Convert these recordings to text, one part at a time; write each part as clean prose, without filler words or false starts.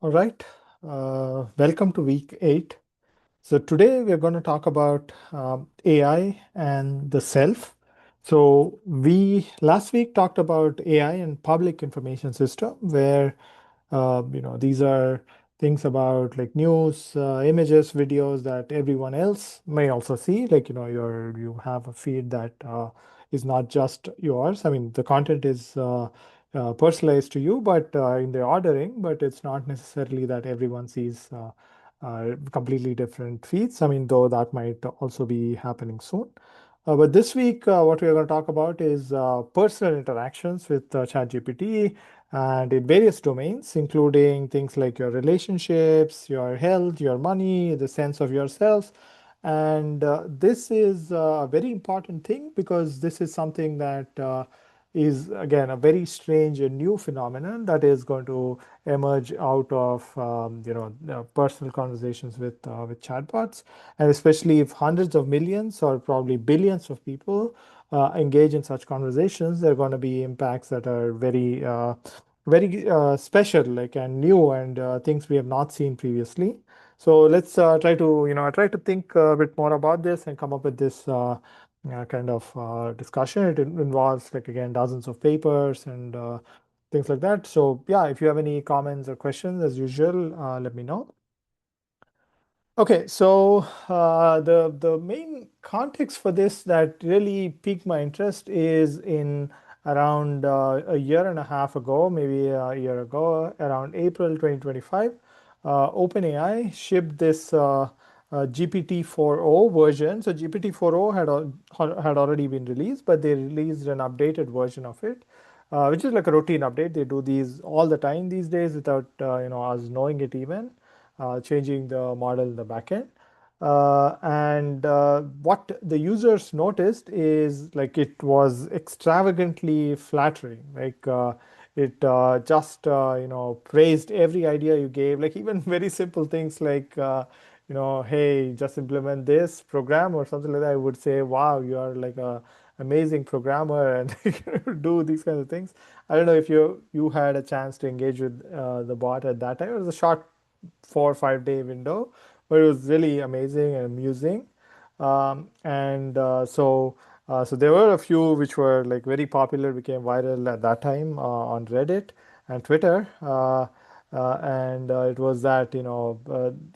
All right. Welcome to week 8. So today we're going to talk about AI and the self. So we last week talked about AI and public information system, where these are things about like news, images, videos that everyone else may also see. Like you have a feed that is not just yours. I mean, the content is personalized to you, but in the ordering, but it's not necessarily that everyone sees completely different feeds. I mean, though that might also be happening soon. But this week, what we're going to talk about is personal interactions with ChatGPT and in various domains, including things like your relationships, your health, your money, the sense of yourself. And this is a very important thing because this is something that is again a very strange and new phenomenon that is going to emerge out of personal conversations with chatbots, and especially if hundreds of millions or probably billions of people engage in such conversations, there are going to be impacts that are very special, like and new, and things we have not seen previously. So let's try to think a bit more about this and come up with this kind of discussion. It involves, like, again, dozens of papers and things like that. So yeah, if you have any comments or questions, as usual, let me know. Okay, so the main context for this that really piqued my interest is in around a year and a half ago, maybe a year ago, around April 2025. OpenAI shipped this GPT-4o version. So GPT-4o had already been released, but they released an updated version of it, which is like a routine update. They do these all the time these days without us knowing it even, changing the model in the backend. And what the users noticed is, like, it was extravagantly flattering. Like it just praised every idea you gave, like even very simple things like hey, just implement this program or something like that. I would say, wow, you are like a amazing programmer and do these kinds of things. I don't know if you had a chance to engage with the bot at that time. It was a short 4 or 5 day window, but it was really amazing and amusing. And so there were a few which were like very popular, became viral at that time on Reddit and Twitter. And it was that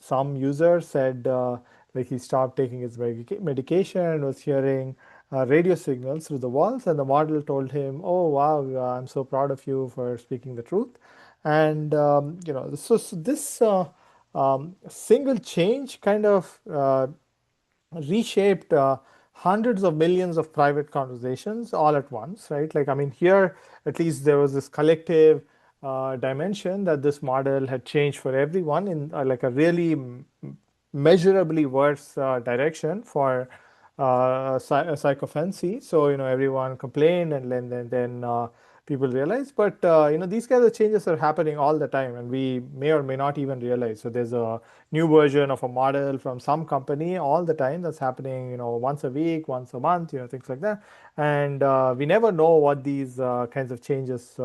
some user said like he stopped taking his medication and was hearing radio signals through the walls, and the model told him, "Oh wow, I'm so proud of you for speaking the truth." And so this single change kind of reshaped hundreds of millions of private conversations all at once, right? Like, I mean, here at least there was this collective dimension that this model had changed for everyone in like a really measurably worse direction for sycophancy. So everyone complained, and then people realize. But these kinds of changes are happening all the time, and we may or may not even realize. So there's a new version of a model from some company all the time that's happening, once a week, once a month, things like that. And we never know what these kinds of changes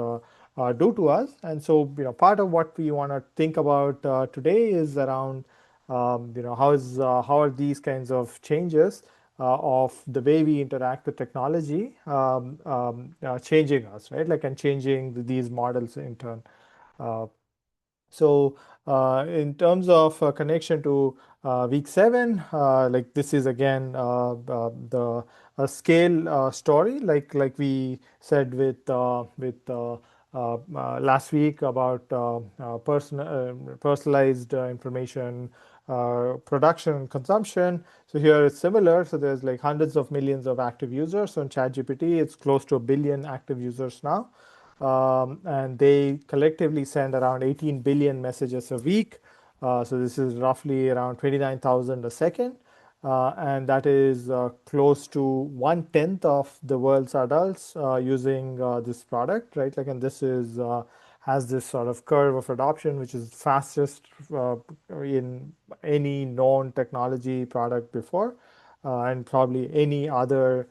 do to us. And so part of what we want to think about today is around how are these kinds of changes of the way we interact with technology changing us, right? Like, and changing these models in turn. Uh, so in terms of connection to week 7, like this is again the scale story, like we said with last week about personalized information production and consumption. So here it's similar. So there's like hundreds of millions of active users. So in ChatGPT, it's close to a billion active users now. And they collectively send around 18 billion messages a week. So this is roughly around 29,000 a second. And that is close to 1/10 of the world's adults using this product, right? Like, and this is has this sort of curve of adoption, which is fastest in any known technology product before, and probably any other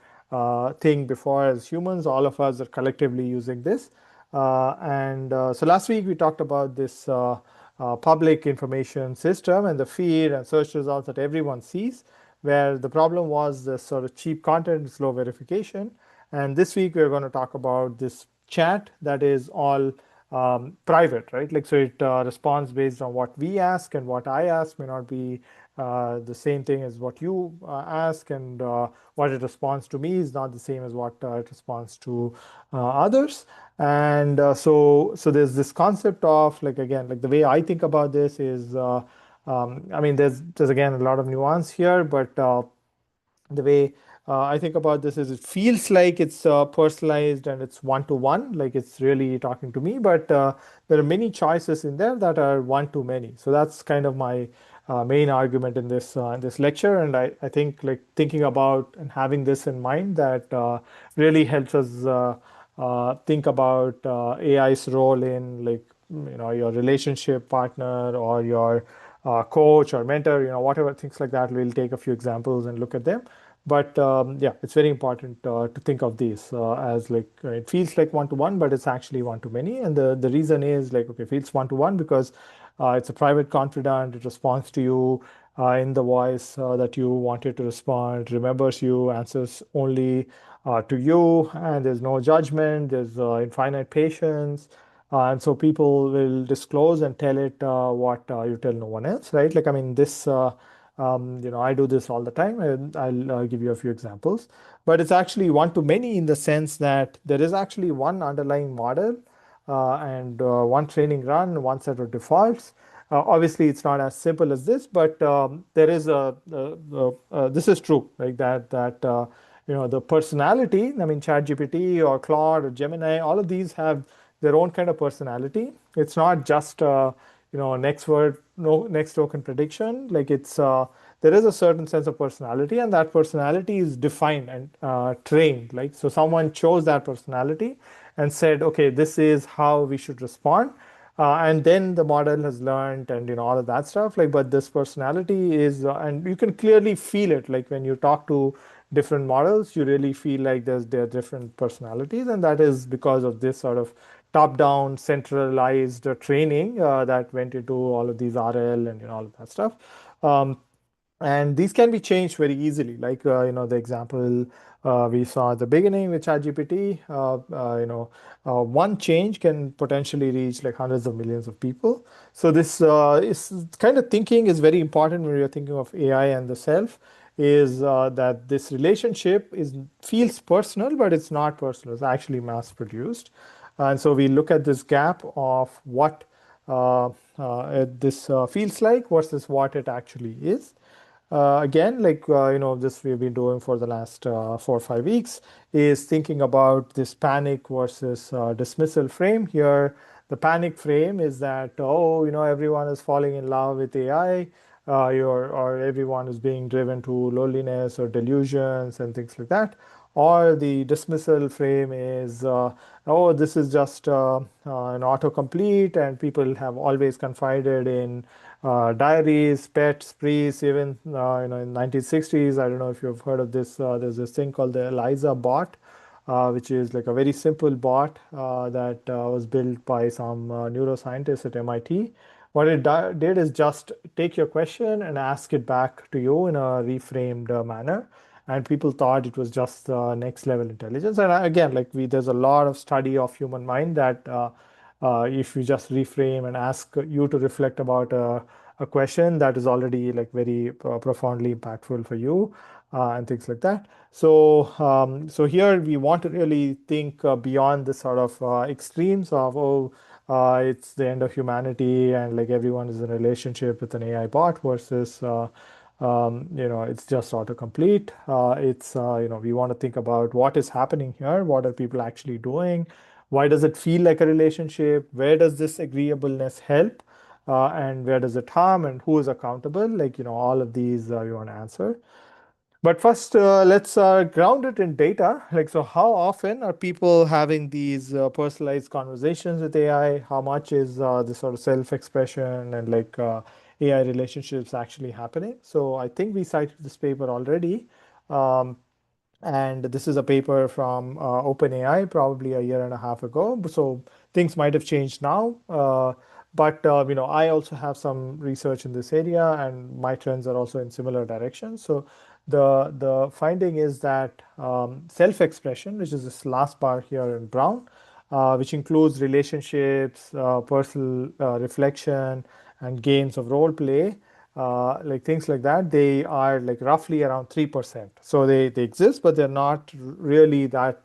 thing before. As humans, all of us are collectively using this. So last week we talked about this public information system and the feed and search results that everyone sees, where the problem was the sort of cheap content, slow verification. And this week we're going to talk about this chat that is all private, right? Like, so it responds based on what we ask, and what I ask may not be the same thing as what you ask, and what it responds to me is not the same as what it responds to others. And so there's this concept of, like, again, like the way I think about this is, I mean, there's again a lot of nuance here, but the way I think about this is, it feels like it's personalized and it's one to one, like it's really talking to me, but there are many choices in there that are one to many. So that's kind of my main argument in this lecture, and I think, like, thinking about and having this in mind, that really helps us think about AI's role in, like, your relationship partner or your coach or mentor, whatever, things like that. We'll take a few examples and look at them. But yeah, it's very important to think of these as, like, it feels like one to one, but it's actually one to many. And the reason is, like, okay, it feels one to one because it's a private confidant. It responds to you in the voice that you wanted to respond, remembers you, answers only to you, and there's no judgment, there's infinite patience. And so people will disclose and tell it what you tell no one else, right? Like, I mean, this, I do this all the time, and I'll give you a few examples. But it's actually one to many in the sense that there is actually one underlying model and one training run, one set of defaults. Obviously, it's not as simple as this, but there is this is true, like that the personality. I mean, ChatGPT or Claude or Gemini, all of these have their own kind of personality. It's not just next word, no next token prediction. Like, it's there is a certain sense of personality, and that personality is defined and trained. Like, so someone chose that personality and said, okay, this is how we should respond. And then the model has learned, and all of that stuff. Like, but this personality is, and you can clearly feel it. Like, when you talk to different models, you really feel like there are different personalities, and that is because of this sort of top-down, centralized training that went into all of these RL and all of that stuff. Um, and these can be changed very easily, like the example we saw at the beginning with ChatGPT. One change can potentially reach like hundreds of millions of people. So this is kind of thinking is very important when you're thinking of AI and the self. Is that this relationship feels personal, but it's not personal. It's actually mass produced. And so we look at this gap of what this feels like versus what it actually is. Again, like, this we've been doing for the last 4 or 5 weeks, is thinking about this panic versus dismissal frame. Here, the panic frame is that, oh, everyone is falling in love with AI, or everyone is being driven to loneliness or delusions and things like that. Or the dismissal frame is, oh, this is just an autocomplete, and people have always confided in diaries, pets, priests. Even in 1960s, I don't know if you've heard of this. There's this thing called the ELIZA bot, which is like a very simple bot that was built by some neuroscientists at MIT. What it did is just take your question and ask it back to you in a reframed manner. And people thought it was just next level intelligence. And again, like, there's a lot of study of human mind that if you just reframe and ask you to reflect about a question, that is already like very profoundly impactful for you, and things like that. So here we want to really think beyond the sort of extremes of, oh, it's the end of humanity, and like everyone is in a relationship with an AI bot, versus it's just autocomplete. We want to think about what is happening here. What are people actually doing? Why does it feel like a relationship? Where does this agreeableness help? And where does it harm? And who is accountable? Like, all of these we want to answer. But first, let's ground it in data. Like, so how often are people having these personalized conversations with AI? How much is this sort of self-expression and like AI relationships actually happening? So I think we cited this paper already. Um, and this is a paper from OpenAI, probably a year and a half ago. So things might have changed now. But I also have some research in this area, and my trends are also in similar directions. So the finding is that self-expression, which is this last bar here in brown, which includes relationships, personal reflection, and games of role play, like things like that, they are like roughly around 3%. So they exist, but they're not really that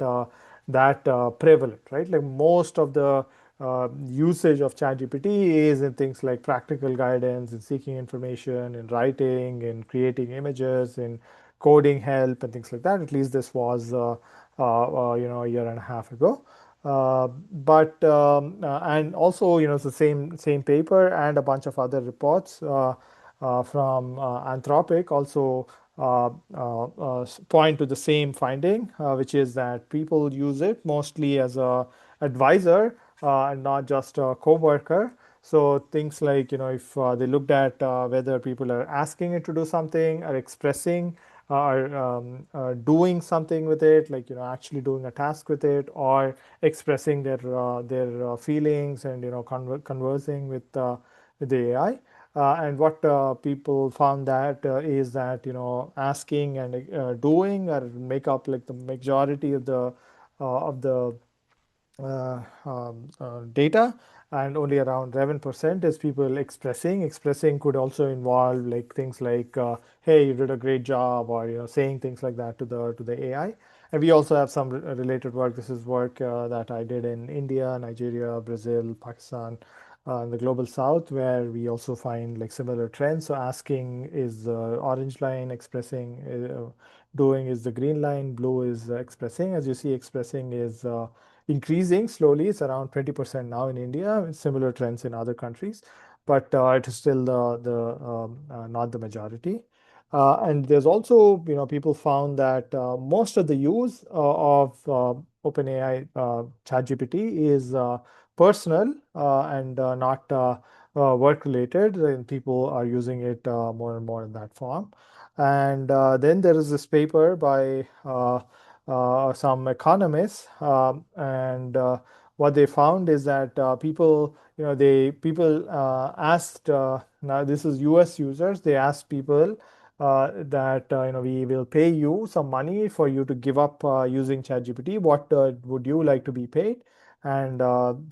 prevalent, right? Like most of the usage of ChatGPT is in things like practical guidance, in seeking information, in writing, in creating images, in coding help, and things like that. At least this was, a year and a half ago. And also, it's the same paper and a bunch of other reports from Anthropic also point to the same finding, which is that people use it mostly as a advisor and not just a coworker. So things like, if they looked at whether people are asking it to do something, or expressing, or doing something with it, like actually doing a task with it, or expressing their feelings, and conversing with the AI. And what people found that is that asking and doing make up like the majority of the data, and only around 11% is people expressing. Expressing could also involve like things like, "Hey, you did a great job," or saying things like that to the AI. And we also have some related work. This is work that I did in India, Nigeria, Brazil, Pakistan, in the global south, where we also find like similar trends. So asking is the orange line, expressing, doing is the green line, blue is expressing. As you see, expressing is increasing slowly. It's around 20% now in India, similar trends in other countries, but it is still not the majority. And there's also, people found that most of the use of OpenAI ChatGPT is personal and not work related, and people are using it more and more in that form. And then there is this paper by some economists, and what they found is that people asked, now this is US users, they asked people that we will pay you some money for you to give up using ChatGPT. What would you like to be paid? And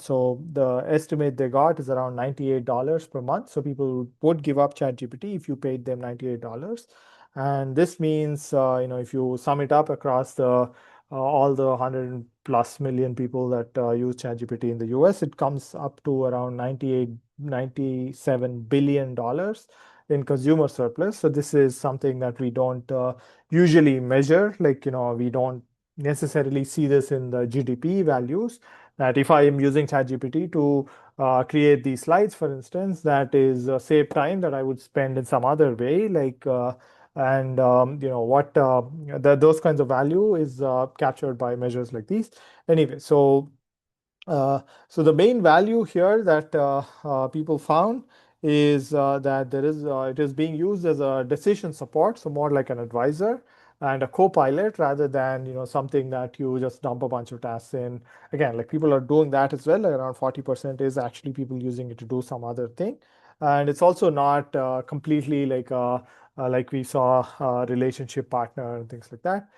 so the estimate they got is around $98 per month. So people would give up ChatGPT if you paid them $98. And this means, if you sum it up across all the 100 plus million people that use ChatGPT in the US, it comes up to around $97 billion in consumer surplus. So this is something that we don't usually measure. Like, we don't necessarily see this in the GDP values. That if I am using ChatGPT to create these slides, for instance, that is save time that I would spend in some other way, like and what those kinds of value is captured by measures like these. Anyway, uh, so the main value here that people found is that it is being used as a decision support, so more like an advisor and a co-pilot, rather than something that you just dump a bunch of tasks in. Again, like people are doing that as well. Like around 40% is actually people using it to do some other thing, and it's also not completely like we saw relationship partner and things like that.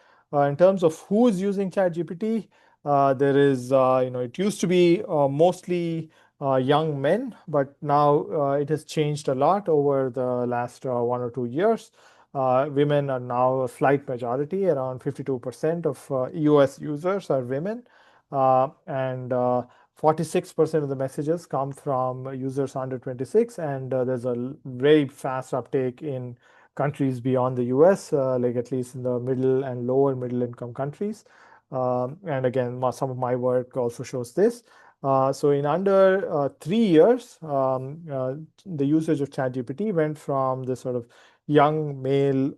In terms of who is using ChatGPT, there is, it used to be mostly young men, but now it has changed a lot over the last 1 or 2 years. Women are now a slight majority, around 52% of US users are women, and 46% of the messages come from users under 26, and there's a very fast uptake in countries beyond the US, like at least in the middle and lower middle income countries. And again, some of my work also shows this. So in under 3 years, the usage of ChatGPT went from this sort of young male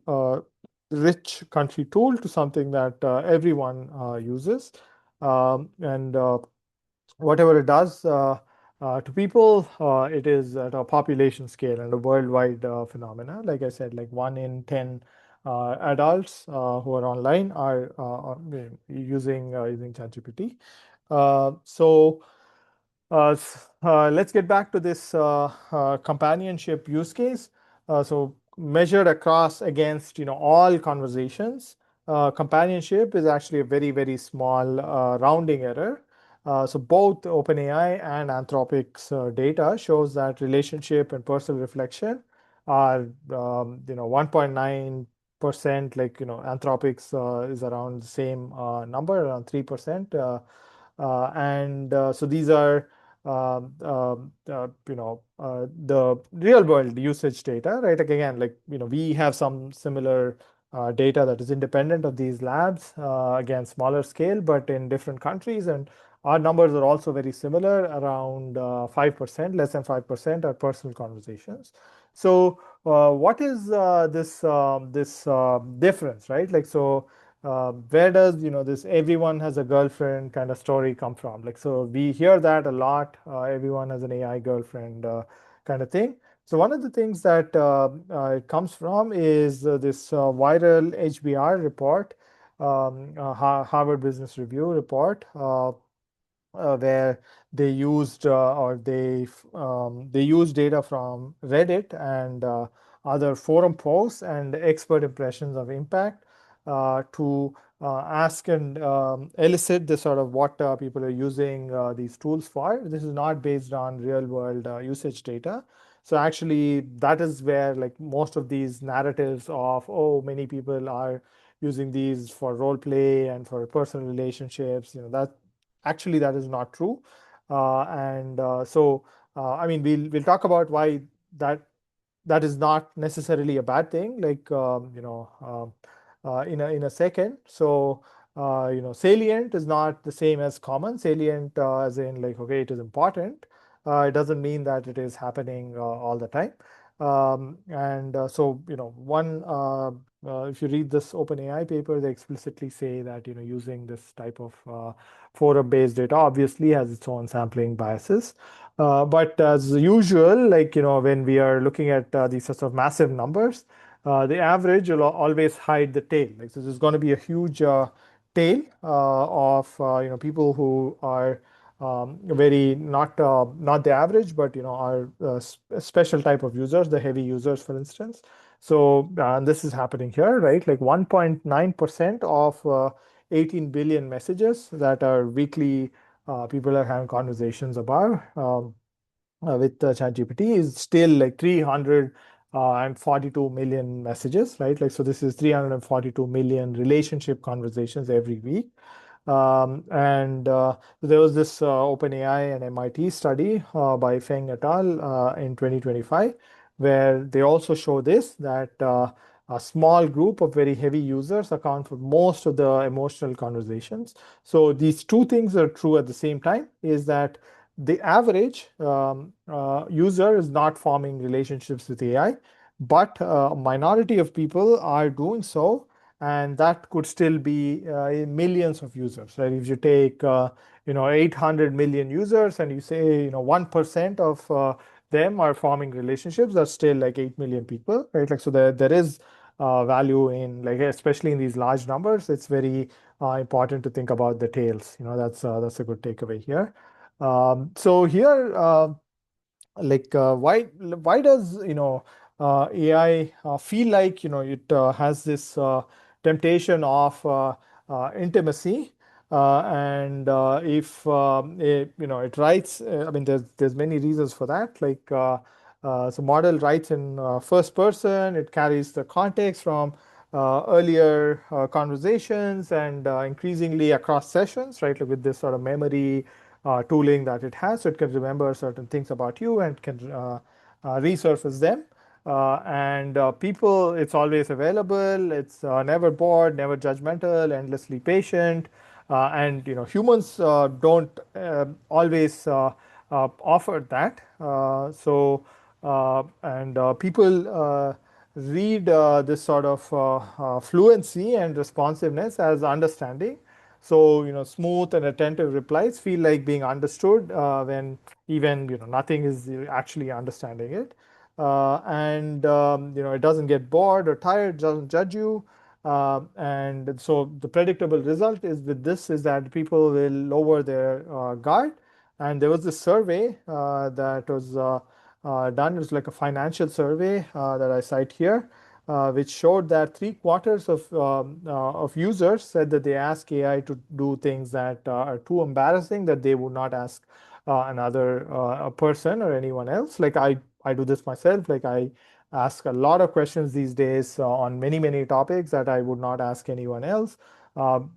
rich country tool to something that everyone uses. And whatever it does to people, it is at a population scale and a worldwide phenomena. Like I said, like 1 in 10 adults who are online are using ChatGPT. So Let's get back to this companionship use case. So measured across against all conversations, companionship is actually a very very small rounding error. So both OpenAI and Anthropic's data shows that relationship and personal reflection are 1.9%. Like Anthropic's is around the same number, around 3%. And so these are the real world usage data, right? Like again, like we have some similar data that is independent of these labs, again smaller scale, but in different countries, and our numbers are also very similar, around 5%, less than 5% are personal conversations. So what is this difference, right? Like so where does this everyone has a girlfriend kind of story come from? Like so we hear that a lot, everyone has an AI girlfriend kind of thing. So one of the things that it comes from is this viral HBR report, Harvard Business Review report, where they used they used data from Reddit and other forum posts and expert impressions of impact to ask and elicit the sort of what people are using these tools for. This is not based on real world usage data. So actually, that is where like most of these narratives of, oh, many people are using these for role play and for personal relationships, that actually that is not true. And so I mean, we'll talk about why that that is not necessarily a bad thing, like in a second. So salient is not the same as common. Salient, as in like, okay, it is important. It doesn't mean that it is happening all the time. And so one if you read this OpenAI paper, they explicitly say that using this type of forum-based data obviously has its own sampling biases. But as usual, like when we are looking at these sorts of massive numbers, the average will always hide the tail. Like so, there's going to be a huge tail of people who are very not the average, but are a special type of users, the heavy users, for instance. So this is happening here, right? Like 1.9% of 18 billion messages that are weekly people are having conversations about. With ChatGPT is still like 342 million messages, right? Like, so this is 342 million relationship conversations every week. And there was this OpenAI and MIT study by Feng et al. In 2025, where they also show this, that a small group of very heavy users account for most of the emotional conversations. So these two things are true at the same time, is that the average user is not forming relationships with AI, but a minority of people are doing so, and that could still be millions of users, right? If you take 800 million users and you say 1% of them are forming relationships, that's still like 8 million people, right? Like so there is value in, like, especially in these large numbers. It's very important to think about the tails. That's a good takeaway here. So here, like why does AI feel like it has this temptation of intimacy, and if it writes, I mean, there's many reasons for that. Like so model writes in first person, it carries the context from earlier conversations, and increasingly across sessions, right? Like with this sort of memory tooling that it has, so it can remember certain things about you and can resurface them. And people, it's always available. It's never bored, never judgmental, endlessly patient. And humans don't always offer that. And people read this sort of fluency and responsiveness as understanding. So, smooth and attentive replies feel like being understood when even, nothing is actually understanding it. And, it doesn't get bored or tired, doesn't judge you. And so the predictable result is with this is that people will lower their guard. And there was this survey that was done. It was like a financial survey that I cite here, which showed that three-quarters of users said that they ask AI to do things that are too embarrassing that they would not ask another a person or anyone else. Like I do this myself. Like I ask a lot of questions these days on many topics that I would not ask anyone else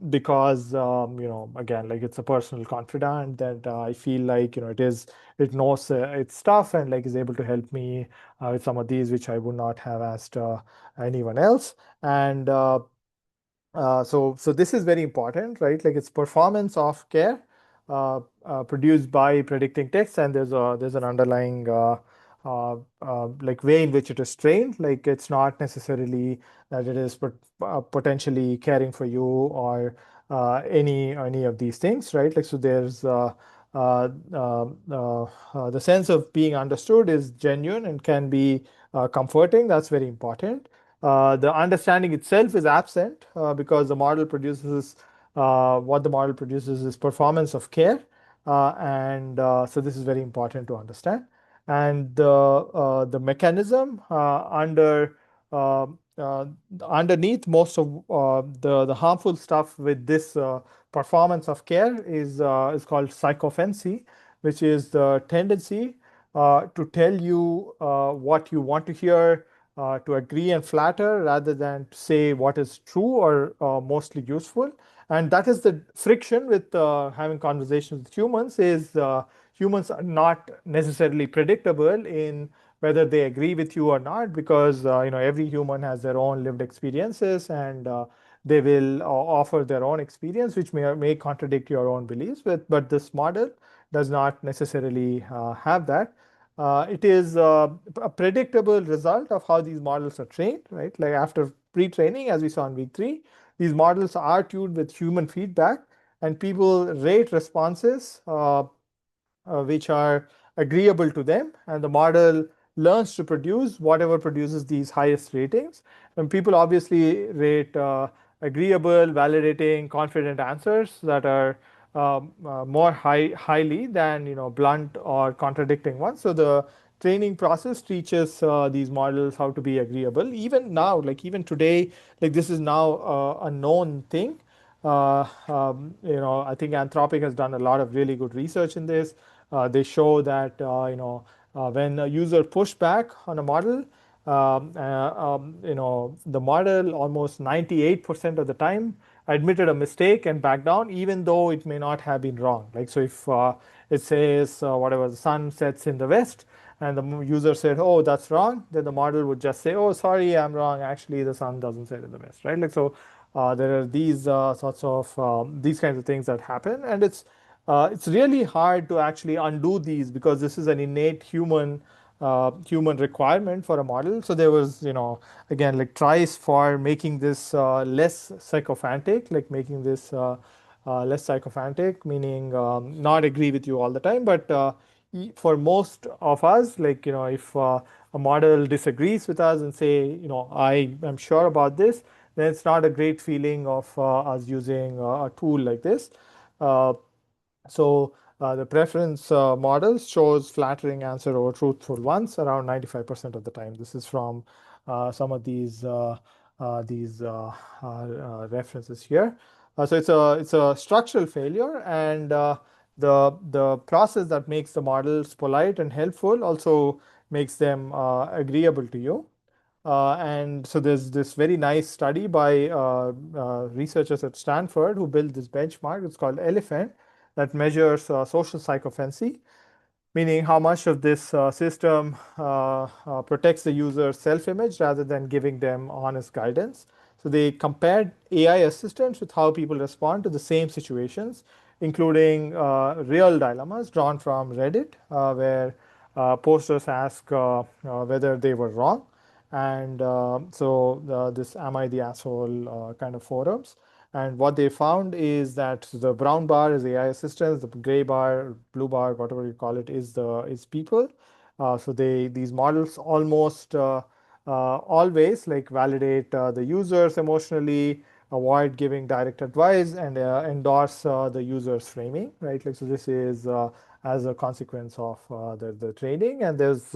because again, like it's a personal confidant that I feel like it knows its stuff and like is able to help me with some of these which I would not have asked anyone else. And so this is very important, right? Like it's performance of care produced by predicting text, and there's an underlying like way in which it is trained. Like it's not necessarily that it is potentially caring for you or any of these things, right? Like so there's uh, uh, the sense of being understood is genuine and can be comforting. That's very important. The understanding itself is absent because the model produces what the model produces is performance of care, and so this is very important to understand. And the mechanism uh, uh, underneath most of the harmful stuff with this performance of care is called sycophancy, which is the tendency to tell you what you want to hear, to agree and flatter rather than to say what is true or mostly useful. And that is the friction with having conversations with humans is humans are not necessarily predictable in whether they agree with you or not because every human has their own lived experiences and they will offer their own experience which may contradict your own beliefs, but this model does not necessarily have that. It is a predictable result of how these models are trained, right? Like after pre-training, as we saw in week 3, these models are tuned with human feedback, and people rate responses which are agreeable to them, and the model learns to produce whatever produces these highest ratings. And people obviously rate agreeable, validating, confident answers that are more highly than blunt or contradicting ones. So the training process teaches these models how to be agreeable. Even now, like even today, like this is now a known thing. I think Anthropic has done a lot of really good research in this. They show that when a user push back on a model, the model almost 98% of the time admitted a mistake and backed down, even though it may not have been wrong. Like so, if it says whatever the sun sets in the west, and the user said, "Oh, that's wrong," then the model would just say, "Oh, sorry, I'm wrong. Actually, the sun doesn't set in the west." Right? Like so, there are these sorts of these kinds of things that happen, and it's really hard to actually undo these because this is an innate human requirement for a model. So there was, again, like tries for making this less sycophantic, like making this less sycophantic, meaning not agree with you all the time. But for most of us, like, if a model disagrees with us and say, I am sure about this, then it's not a great feeling of us using a tool like this. Uh, so the preference models shows flattering answer over truthful ones around 95% of the time. This is from some of these references here. So it's a structural failure, and the process that makes the models polite and helpful also makes them agreeable to you. And so there's this very nice study by researchers at Stanford who built this benchmark. It's called Elephant, that measures social sycophancy, meaning how much of this system protects the user's self-image rather than giving them honest guidance. So they compared AI assistants with how people respond to the same situations, including real dilemmas drawn from Reddit, where posters ask whether they were wrong. And this "Am I the Asshole" kind of forums. And what they found is that the brown bar is AI assistants, the gray bar, blue bar, whatever you call it, is people. So these models almost always like validate the users emotionally, avoid giving direct advice, and endorse the user's framing, right? Like, so this is as a consequence of the training, and there's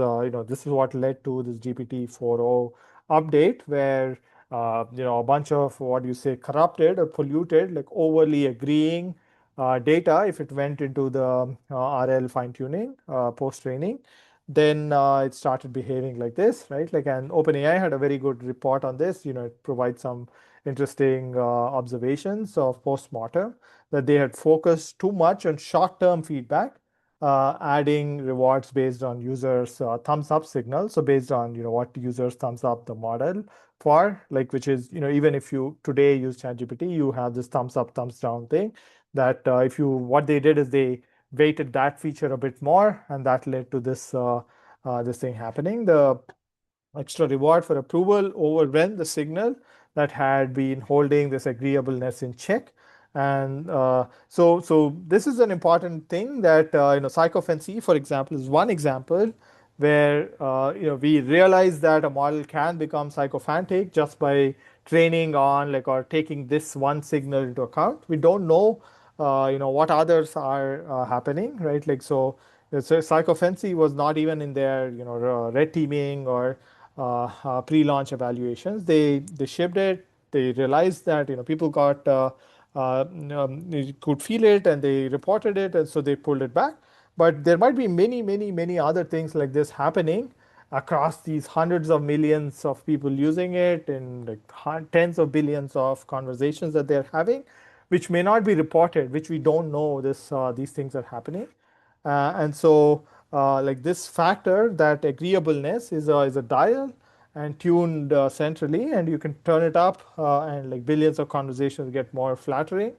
this is what led to this GPT 4.0 update, where a bunch of what you say corrupted or polluted, like overly agreeing data, if it went into the RL fine tuning post training, then it started behaving like this, right? Like, and OpenAI had a very good report on this. It provides some interesting observations of postmortem, that they had focused too much on short-term feedback, adding rewards based on users' thumbs up signal. So based on what users thumbs up the model for, like, which is even if you today use ChatGPT, you have this thumbs up, thumbs down thing. That if you what they did is they weighted that feature a bit more, and that led to this thing happening. The extra reward for approval overwhelmed the signal that had been holding this agreeableness in check. And so this is an important thing, that sycophancy, for example, is one example where we realize that a model can become sycophantic just by training on, like, or taking this one signal into account. We don't know what others are happening, right? Like, so sycophancy was not even in their red teaming or pre-launch evaluations. They shipped it. They realized that people got they could feel it, and they reported it, and so they pulled it back. But there might be many, many, many other things like this happening across these hundreds of millions of people using it, and like tens of billions of conversations that they're having, which may not be reported, which we don't know these things are happening. And so, like, this factor, that agreeableness is a dial and tuned centrally, and you can turn it up, and like billions of conversations get more flattering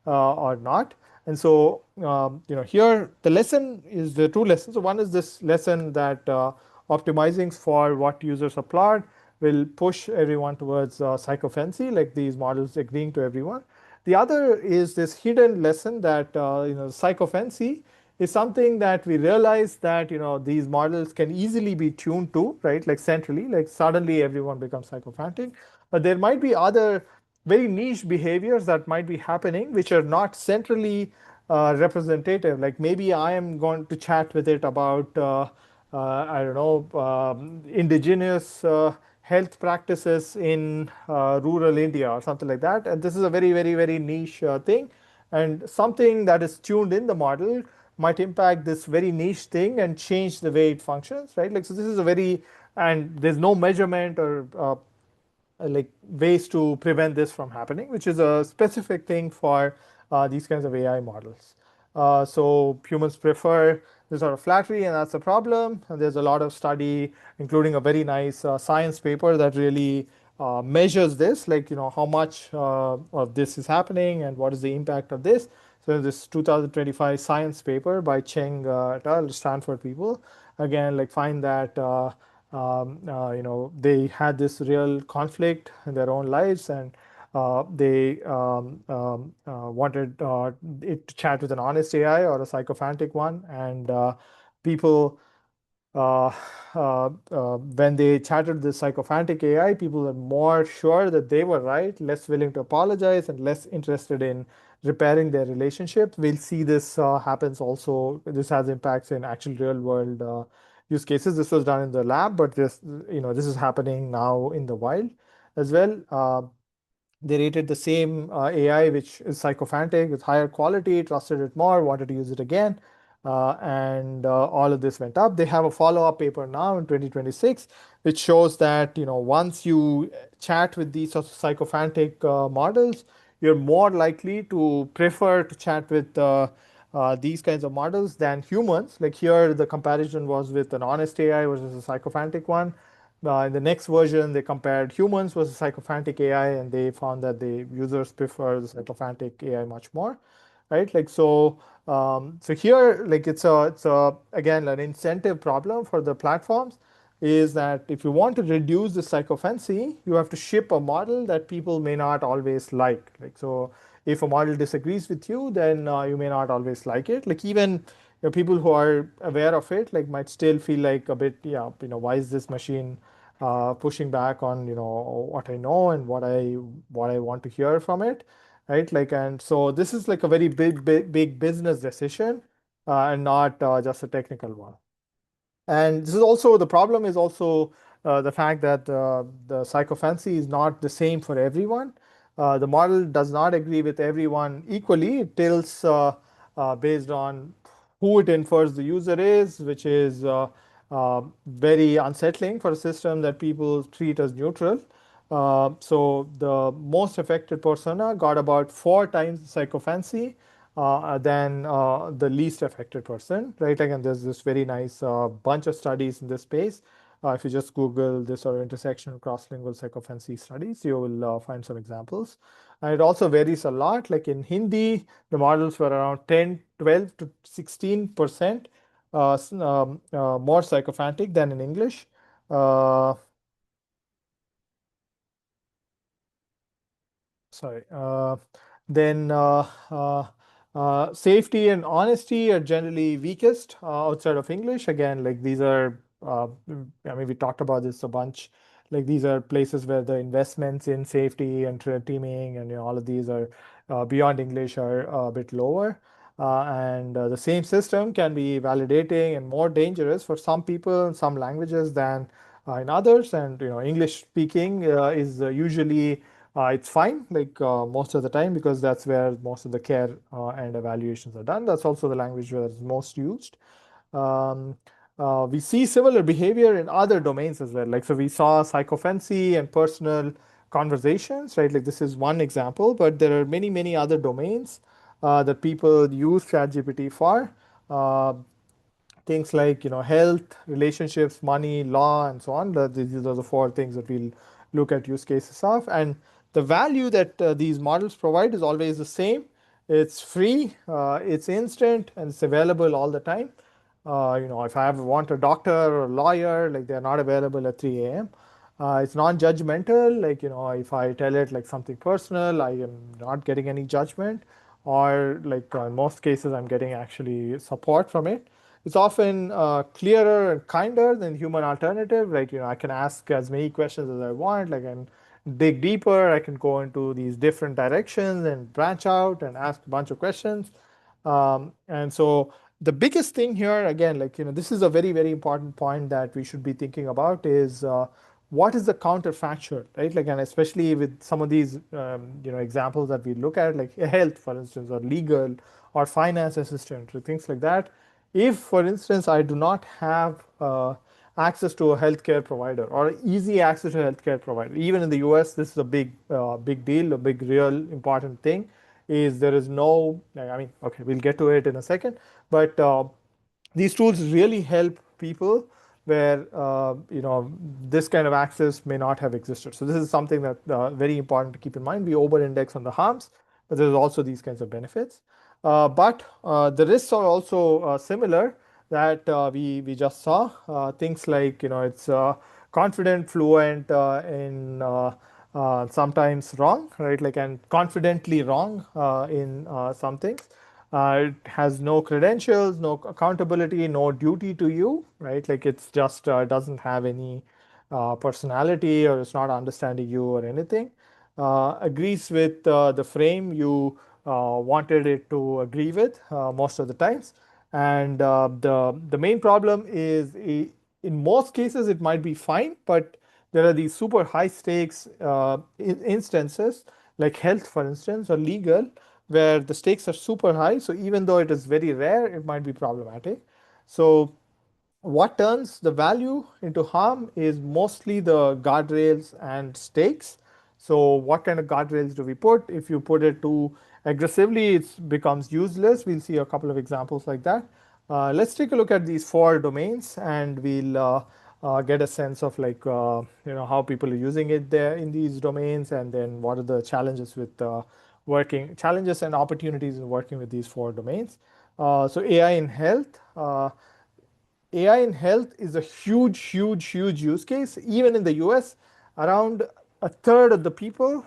or not. And so, here the lesson is the two lessons. So one is this lesson that optimizing for what users applaud will push everyone towards sycophancy, like these models agreeing to everyone. The other is this hidden lesson that sycophancy is something that we realize that these models can easily be tuned to, right? Like centrally, like suddenly everyone becomes sycophantic. But there might be other very niche behaviors that might be happening, which are not centrally representative. Like, maybe I am going to chat with it about I don't know, indigenous health practices in rural India or something like that. And this is a very, very, very niche thing. And something that is tuned in the model might impact this very niche thing and change the way it functions, right? Like, so this is a very, and there's no measurement or like ways to prevent this from happening, which is a specific thing for these kinds of AI models. So humans prefer this sort of flattery, and that's a problem. And there's a lot of study, including a very nice science paper that really measures this, like how much of this is happening and what is the impact of this. So this 2025 science paper by Cheng et al., Stanford people, again, like, find that they had this real conflict in their own lives, and they wanted it to chat with an honest AI or a sycophantic one. And people uh, when they chatted this sycophantic AI, people were more sure that they were right, less willing to apologize, and less interested in repairing their relationship. We'll see this happens also. This has impacts in actual real world use cases. This was done in the lab, but this is happening now in the wild as well. They rated the same AI, which is sycophantic, with higher quality, trusted it more, wanted to use it again. And all of this went up. They have a follow-up paper now in 2026, which shows that once you chat with these sorts of sycophantic models, you're more likely to prefer to chat with these kinds of models than humans. Like, here, the comparison was with an honest AI versus a sycophantic one. In the next version, they compared humans versus sycophantic AI, and they found that the users prefer the sycophantic AI much more, right? Like, so here, like, it's a again an incentive problem for the platforms, is that if you want to reduce the sycophancy, you have to ship a model that people may not always like. Like, so if a model disagrees with you, then you may not always like it. Like, even people who are aware of it, like, might still feel like a bit, yeah, why is this machine pushing back on what I know and what I want to hear from it, right? Like, and so this is like a very big business decision, and not just a technical one. And this is also the problem is also the fact that the sycophancy is not the same for everyone. The model does not agree with everyone equally. It tilts based on who it infers the user is, which is very unsettling for a system that people treat as neutral. So the most affected persona got about 4 times the sycophancy than the least affected person, right? Again, there's this very nice bunch of studies in this space. If you just Google this or intersection cross-lingual sycophancy studies, you will find some examples. And it also varies a lot. Like in Hindi, the models were around 10, 12 to 16% more sycophantic than in English. Uh, Sorry. Then safety and honesty are generally weakest outside of English. Again, like these are, I mean, we talked about this a bunch. Like these are places where the investments in safety and teaming and all of these are beyond English are a bit lower. And the same system can be validating and more dangerous for some people in some languages than in others. And English speaking is usually it's fine, like most of the time, because that's where most of the care and evaluations are done. That's also the language where it's most used. Um, we see similar behavior in other domains as well. Like, so we saw psychophancy and personal conversations, right? Like, this is one example, but there are many, many other domains that people use ChatGPT for. Uh, Things like health, relationships, money, law, and so on. These are the 4 things that we'll look at use cases of. And the value that these models provide is always the same. It's free, it's instant, and it's available all the time. If I want a doctor or a lawyer, like they're not available at 3 a.m. It's non-judgmental. Like if I tell it like something personal, I am not getting any judgment, or like in most cases, I'm getting actually support from it. It's often clearer and kinder than human alternative. Like I can ask as many questions as I want. Like I can dig deeper. I can go into these different directions and branch out and ask a bunch of questions. And so the biggest thing here, again, like this is a very very important point that we should be thinking about is what is the counterfactual, right? Like, and especially with some of these examples that we look at, like health, for instance, or legal, or finance assistant, or things like that. If, for instance, I do not have access to a healthcare provider or easy access to a healthcare provider, even in the US, this is a big deal, a big, real important thing. Is there is no, I mean, okay, we'll get to it in a second, but these tools really help people where this kind of access may not have existed. So this is something that very important to keep in mind. We over-index on the harms, but there's also these kinds of benefits. But the risks are also similar that we just saw. Things like it's confident, fluent in sometimes wrong, right? Like, and confidently wrong in some things. It has no credentials, no accountability, no duty to you, right? Like it's just doesn't have any personality, or it's not understanding you or anything. Agrees with the frame you wanted it to agree with most of the times. And the main problem is in most cases it might be fine, but there are these super high stakes instances like health, for instance, or legal, where the stakes are super high. So even though it is very rare, it might be problematic. So what turns the value into harm is mostly the guardrails and stakes. So what kind of guardrails do we put? If you put it too aggressively, it becomes useless. We'll see a couple of examples like that. Let's take a look at these 4 domains, and we'll get a sense of like how people are using it there in these domains, and then what are the challenges with working challenges and opportunities in working with these 4 domains. So AI in health. AI in health is a huge, huge, huge use case. Even in the US, around a third of the people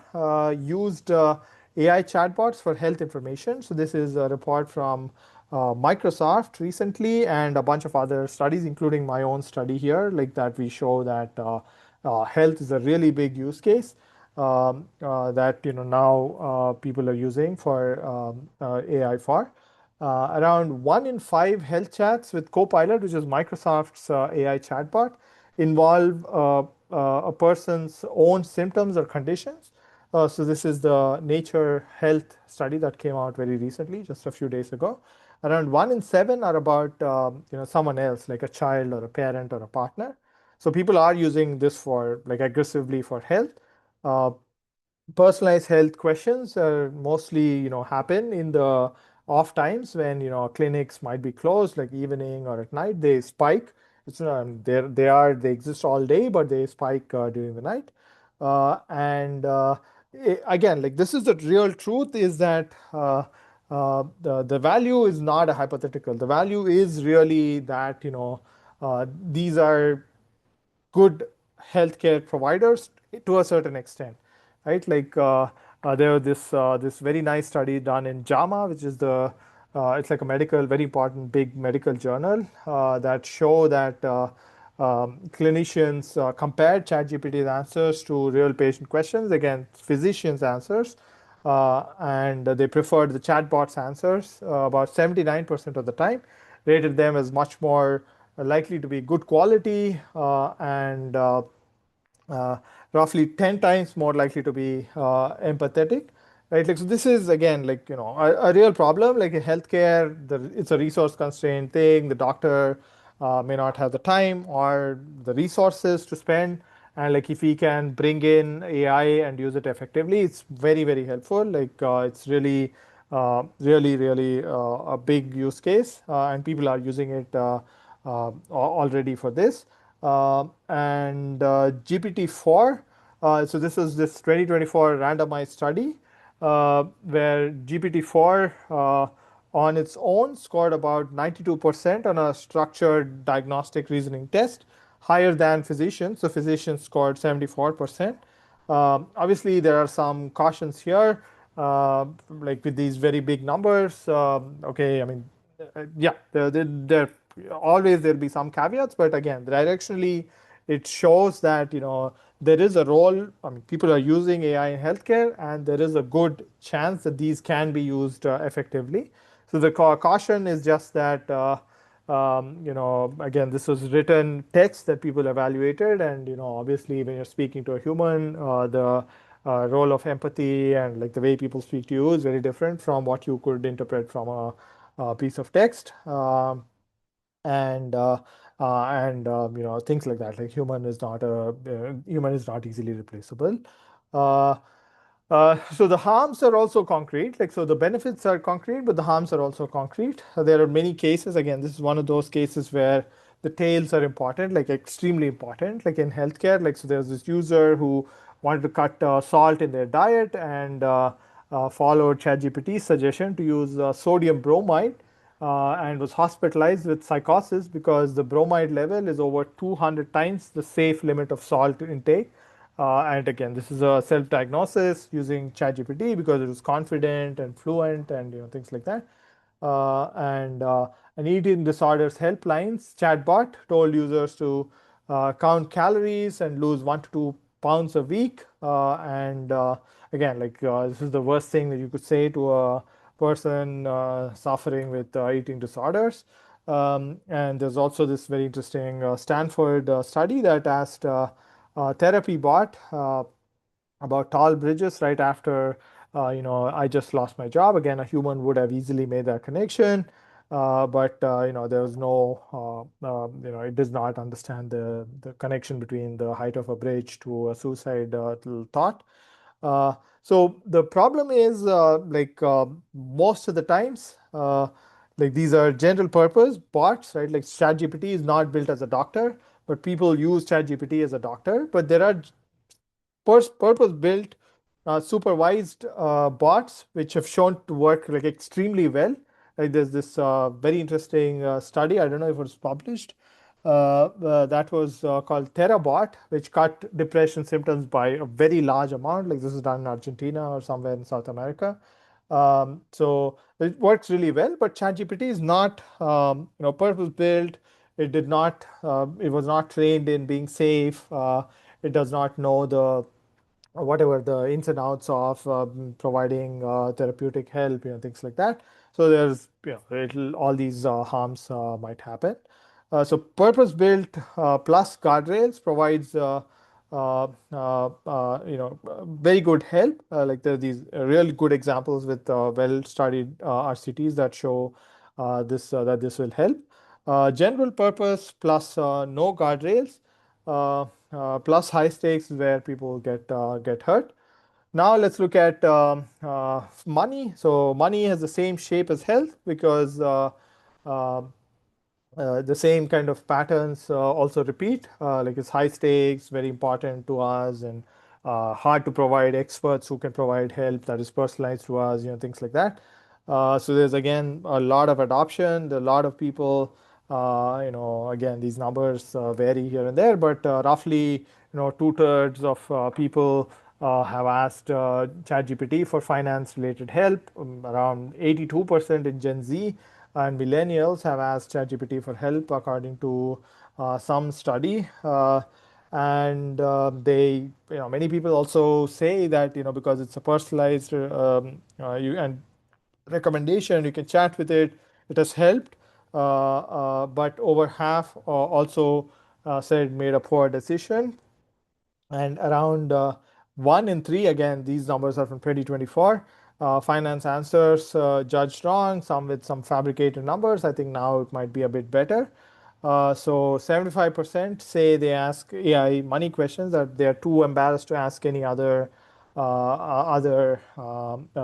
used AI chatbots for health information. So this is a report from Microsoft recently, and a bunch of other studies, including my own study here, like that we show that Health is a really big use case that now people are using for AI for. Around 1 in 5 health chats with Copilot, which is Microsoft's AI chatbot, involve a person's own symptoms or conditions. So this is the Nature Health study that came out very recently, just a few days ago. Around 1 in 7 are about someone else, like a child or a parent or a partner. So people are using this for like aggressively for health. Uh, Personalized health questions mostly happen in the off times when clinics might be closed, like evening or at night. They spike. It's they exist all day, but they spike during the night. And again, like this is the real truth is that the value is not a hypothetical. The value is really that these are good healthcare providers to a certain extent, right? Like there was this very nice study done in JAMA, which is it's like a very important big medical journal that show that clinicians compared ChatGPT's answers to real patient questions against physicians' answers, and they preferred the chatbot's answers about 79% of the time, rated them as much more likely to be good quality and uh, roughly 10 times more likely to be empathetic, right? Like, so this is again like a real problem. Like in healthcare, it's a resource constrained thing. The doctor may not have the time or the resources to spend, and like if we can bring in AI and use it effectively, it's very helpful. Like it's really a big use case, and people are using it already for this. And GPT-4. So this is this 2024 randomized study where GPT-4 on its own scored about 92% on a structured diagnostic reasoning test, higher than physicians. So physicians scored 74%. Obviously, there are some cautions here, like with these very big numbers. Okay, I mean, yeah, there always there'll be some caveats, but again, directionally, it shows that there is a role. I mean, people are using AI in healthcare, and there is a good chance that these can be used effectively. So the caution is just that. Again, this was written text that people evaluated, and obviously, when you're speaking to a human, the role of empathy and like the way people speak to you is very different from what you could interpret from a piece of text. And things like that. Like human is not easily replaceable. Uh, so the harms are also concrete. Like so, the benefits are concrete, but the harms are also concrete. There are many cases. Again, this is one of those cases where the tails are important, like extremely important. Like in healthcare, like so, there's this user who wanted to cut salt in their diet and followed ChatGPT's suggestion to use sodium bromide and was hospitalized with psychosis because the bromide level is over 200 times the safe limit of salt intake. And again, this is a self-diagnosis using ChatGPT because it was confident and fluent and things like that. And an eating disorders helplines chatbot told users to count calories and lose 1 to 2 pounds a week. And again, like this is the worst thing that you could say to a person suffering with eating disorders. And there's also this very interesting Stanford study that asked therapy bot about tall bridges right after I just lost my job. Again, a human would have easily made that connection, but there was no it does not understand the connection between the height of a bridge to a suicide thought. So the problem is most of the times like these are general purpose bots, right? Like ChatGPT is not built as a doctor, but people use ChatGPT as a doctor. But there are purpose-built supervised bots which have shown to work like extremely well. Like there's this very interesting study. I don't know if it was published. That was called TerraBot, which cut depression symptoms by a very large amount. Like this is done in Argentina or somewhere in South America. So it works really well. But ChatGPT is not purpose built. It did not. It was not trained in being safe. it does not know the whatever the ins and outs of providing therapeutic help, things like that. So there's, all these harms might happen. So purpose-built plus guardrails provides very good help. Like there are these really good examples with well-studied RCTs that show that this will help. General purpose plus no guardrails plus high stakes is where people get hurt. Now let's look at money. So money has the same shape as health because uh, the same kind of patterns also repeat. Like it's high stakes, very important to us, and hard to provide experts who can provide help that is personalized to us, things like that. So there's again a lot of adoption. There are a lot of people. Again, these numbers vary here and there, but roughly, two-thirds of people have asked ChatGPT for finance-related help. Around 82% in Gen Z and millennials have asked ChatGPT for help, according to some study. And many people also say that, because it's a personalized recommendation, you can chat with it. It has helped, but over half also said made a poor decision, and around 1 in 3, again, these numbers are from 2024, finance answers judged wrong, some with some fabricated numbers. I think now it might be a bit better. So 75% say they ask AI money questions that they are too embarrassed to ask any other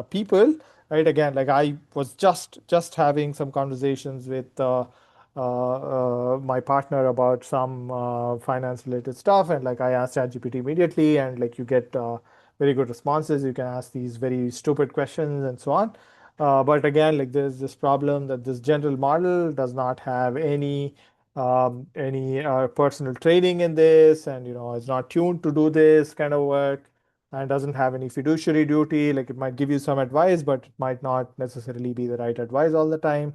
people. Right? Again, like I was just having some conversations with my partner about some finance related stuff, and like I asked ChatGPT immediately, and like you get very good responses. You can ask these very stupid questions and so on. But again, like there's this problem that this general model does not have any personal training in this, and is not tuned to do this kind of work, and doesn't have any fiduciary duty. Like it might give you some advice, but it might not necessarily be the right advice all the time.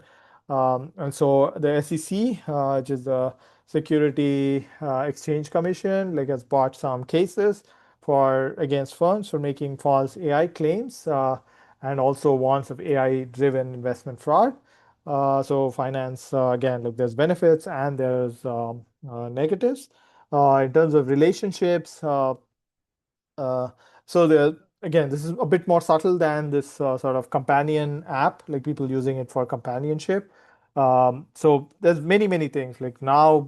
And so the SEC, which is the Security Exchange Commission, like has brought some cases for against firms for making false AI claims, and also warns of AI-driven investment fraud. So finance, again, look, there's benefits and there's negatives. In terms of relationships, uh, so again, this is a bit more subtle than this sort of companion app, like people using it for companionship. So there's many things. Like now,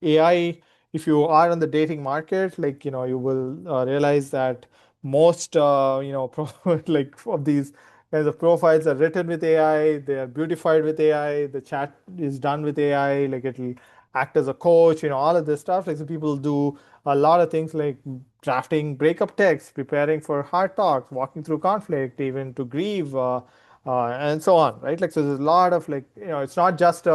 AI. If you are on the dating market, like you will realize that most like of these kinds of profiles are written with AI. They are beautified with AI. The chat is done with AI. Like it'll act as a coach. All of this stuff. Like so people do a lot of things like drafting breakup texts, preparing for hard talks, walking through conflict, even to grieve, and so on, right? Like, so there's a lot of like, it's not just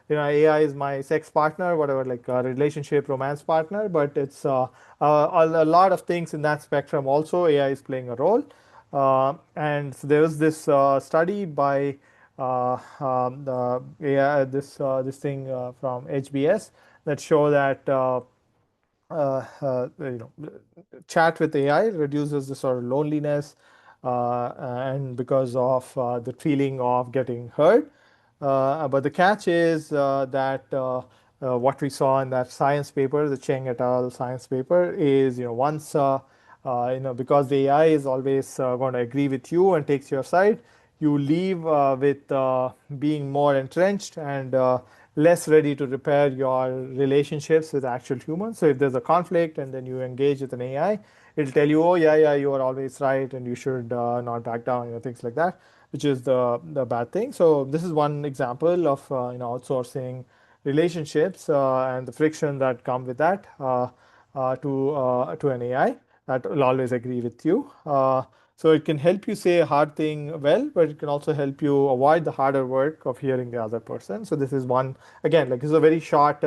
AI is my sex partner, whatever, like a relationship, romance partner, but it's a lot of things in that spectrum. Also, AI is playing a role. And so there was this study by the AI, this thing from HBS that show that uh, uh, you know, chat with AI reduces the sort of loneliness, and because of the feeling of getting heard. But the catch is that what we saw in that science paper, the Cheng et al. Science paper, is once because the AI is always going to agree with you and takes your side, you leave with being more entrenched and less ready to repair your relationships with actual humans. So if there's a conflict and then you engage with an AI, it'll tell you, oh yeah, you are always right, and you should not back down, things like that, which is the bad thing. So this is one example of outsourcing relationships and the friction that come with that to an AI that will always agree with you. So it can help you say a hard thing well, but it can also help you avoid the harder work of hearing the other person. So this is one, again, like this is a very short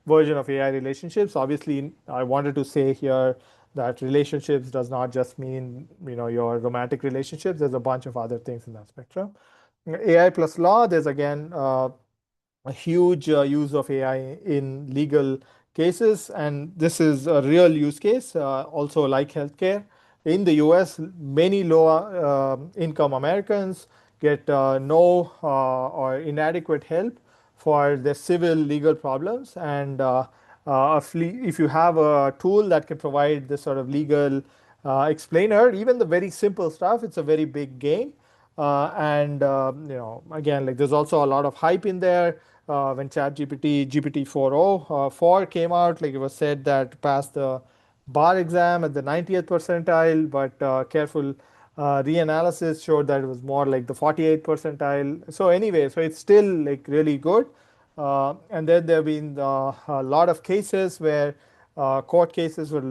version of AI relationships. Obviously, I wanted to say here that relationships does not just mean your romantic relationships. There's a bunch of other things in that spectrum. AI plus law. There's again a huge use of AI in legal cases, and this is a real use case, also like healthcare. In the US, many low income Americans get no or inadequate help for their civil legal problems. And if you have a tool that can provide this sort of legal explainer, even the very simple stuff, it's a very big gain. And again, like there's also a lot of hype in there. When ChatGPT GPT 4.0 4 came out, like it was said that passed the bar exam at the 90th percentile, but careful reanalysis showed that it was more like the 48th percentile. So anyway, so it's still like really good. And then there have been a lot of cases where court cases were,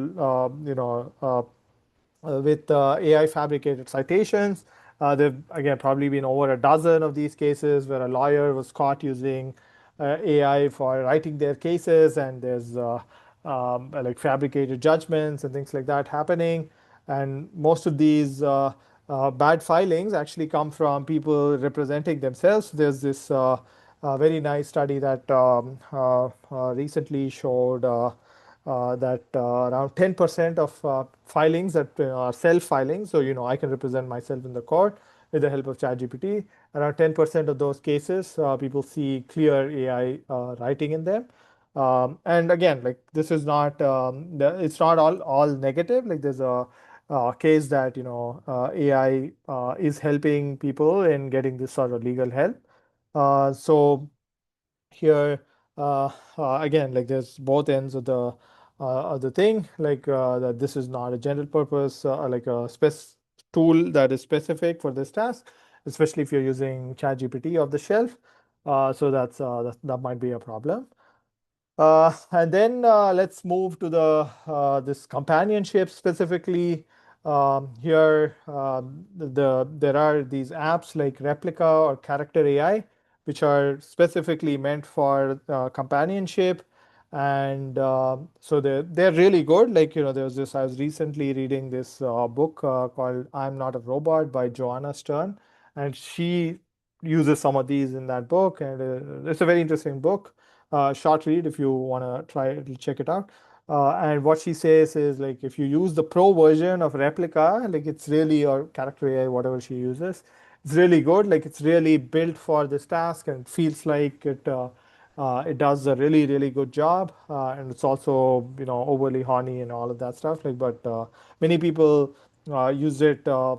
with AI fabricated citations. There've again probably been over a dozen of these cases where a lawyer was caught using AI for writing their cases, and there's like fabricated judgments and things like that happening. And most of these bad filings actually come from people representing themselves. There's this very nice study that recently showed that around 10% of filings that are self-filing, so I can represent myself in the court with the help of ChatGPT. Around 10% of those cases, people see clear AI writing in them. And again, like this is not, it's not all negative. Like there's a case that AI is helping people in getting this sort of legal help. So here again, like there's both ends of the thing, like that this is not a general purpose like a tool that is specific for this task, especially if you're using ChatGPT off the shelf. So that might be a problem. And then let's move to this companionship specifically. Here, there are these apps like Replica or Character AI, which are specifically meant for companionship, and so they're really good. Like there was this. I was recently reading this book called "I'm Not a Robot" by Joanna Stern, and she uses some of these in that book, and it's a very interesting book, short read if you want to try it, check it out. And what she says is like if you use the pro version of Replica, like it's really, or Character AI, whatever she uses, it's really good. Like it's really built for this task, and it feels like it does a really good job. And it's also overly horny and all of that stuff. Like, but many people use it a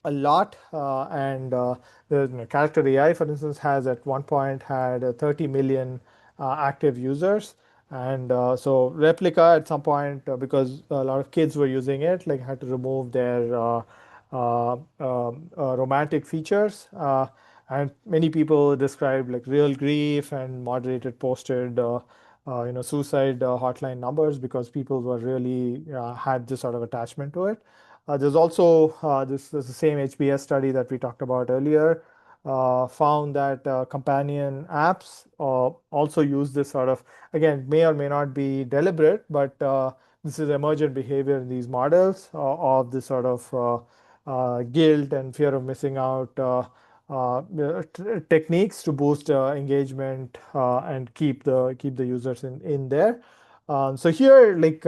lot, and the Character AI, for instance, has at one point had 30 million active users. And so Replica at some point, because a lot of kids were using it, like had to remove their romantic features. And many people described like real grief and moderated posted suicide hotline numbers because people were really had this sort of attachment to it. There's also this the same HBS study that we talked about earlier, found that companion apps also use this sort of, again, may or may not be deliberate, but this is emergent behavior in these models of this sort of guilt and fear of missing out techniques to boost engagement and keep the users in there. So here, like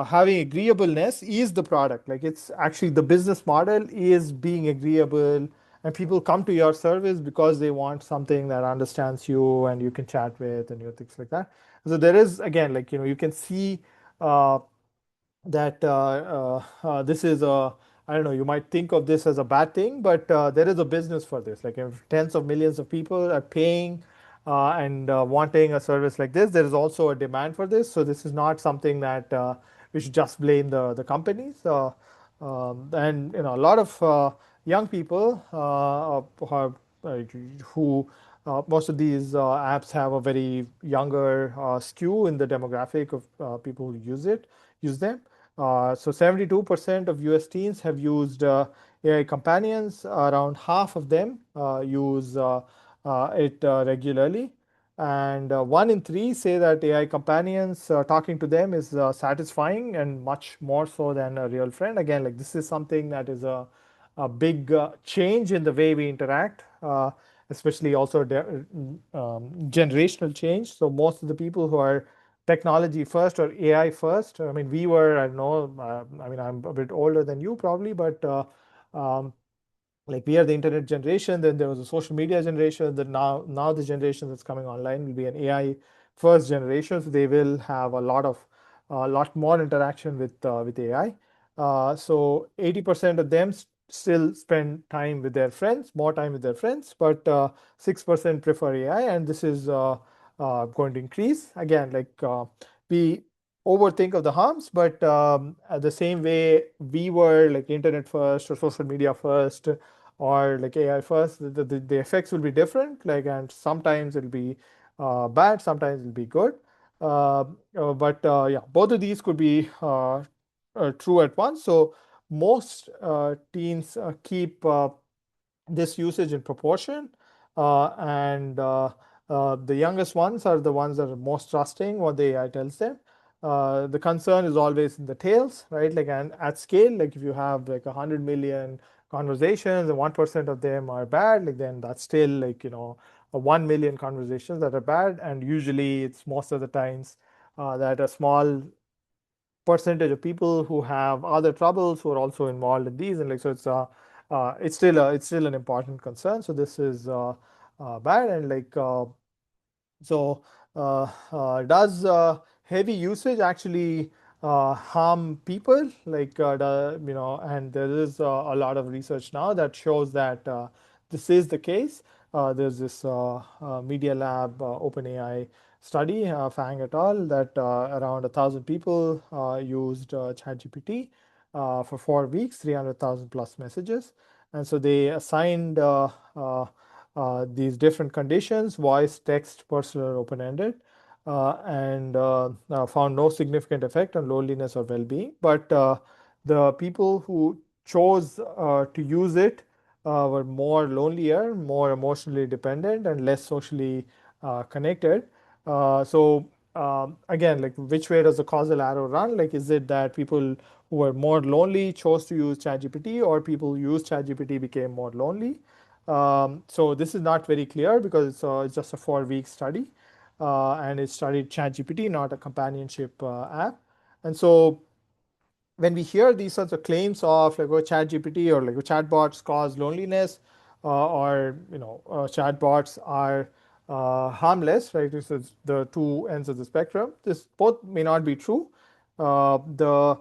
having agreeableness is the product. Like it's actually the business model is being agreeable, and people come to your service because they want something that understands you and you can chat with and things like that. So there is, again, like you can see uh, that this is a, I don't know, you might think of this as a bad thing, but there is a business for this. Like if tens of millions of people are paying and wanting a service like this, there is also a demand for this. So this is not something that we should just blame the companies. And a lot of young people who most of these apps have a very younger skew in the demographic of people who use them. So 72% of US teens have used AI companions. Around half of them use it regularly. And 1 in 3 say that AI companions talking to them is satisfying and much more so than a real friend. Again, like this is something that is a big change in the way we interact, especially also generational change. So most of the people who are technology first or AI first. I mean, we were, I don't know, I mean, I'm a bit older than you probably, but um, like we are the internet generation, then there was a social media generation, that now the generation that's coming online will be an AI first generation. So they will have a lot more interaction with AI. So 80% of them still spend time with their friends, more time with their friends, but 6% prefer AI, and this is going to increase again. We overthink of the harms, but the same way we were like internet first or social media first or like AI first, the effects will be different. Like, and sometimes it'll be bad, sometimes it'll be good. But yeah, both of these could be true at once. So most teens keep this usage in proportion, and the youngest ones are the ones that are most trusting what the AI tells them. The concern is always in the tails, right? Like, and at scale, like if you have like 100 million conversations and 1% of them are bad, like then that's still like, 1 million conversations that are bad, and usually it's most of the times that a small percentage of people who have other troubles who are also involved in these, and like so it's still an important concern. So this is bad, and so, does heavy usage actually harm people? And there is a lot of research now that shows that this is the case. There's this Media Lab OpenAI study, Fang et al., that around 1,000 people used ChatGPT for 4 weeks, 300,000 plus messages. And so they assigned these different conditions: voice, text, personal, or open-ended, and found no significant effect on loneliness or well-being. But the people who chose to use it were more lonelier, more emotionally dependent, and less socially connected. Again, like which way does the causal arrow run? Like, is it that people who were more lonely chose to use ChatGPT, or people who used ChatGPT became more lonely? So this is not very clear because it's just a 4 week study, and it studied ChatGPT, not a companionship app. And so when we hear these sorts of claims of like, ChatGPT or like chatbots cause loneliness, or chatbots are harmless, right? This is the two ends of the spectrum. This both may not be true. The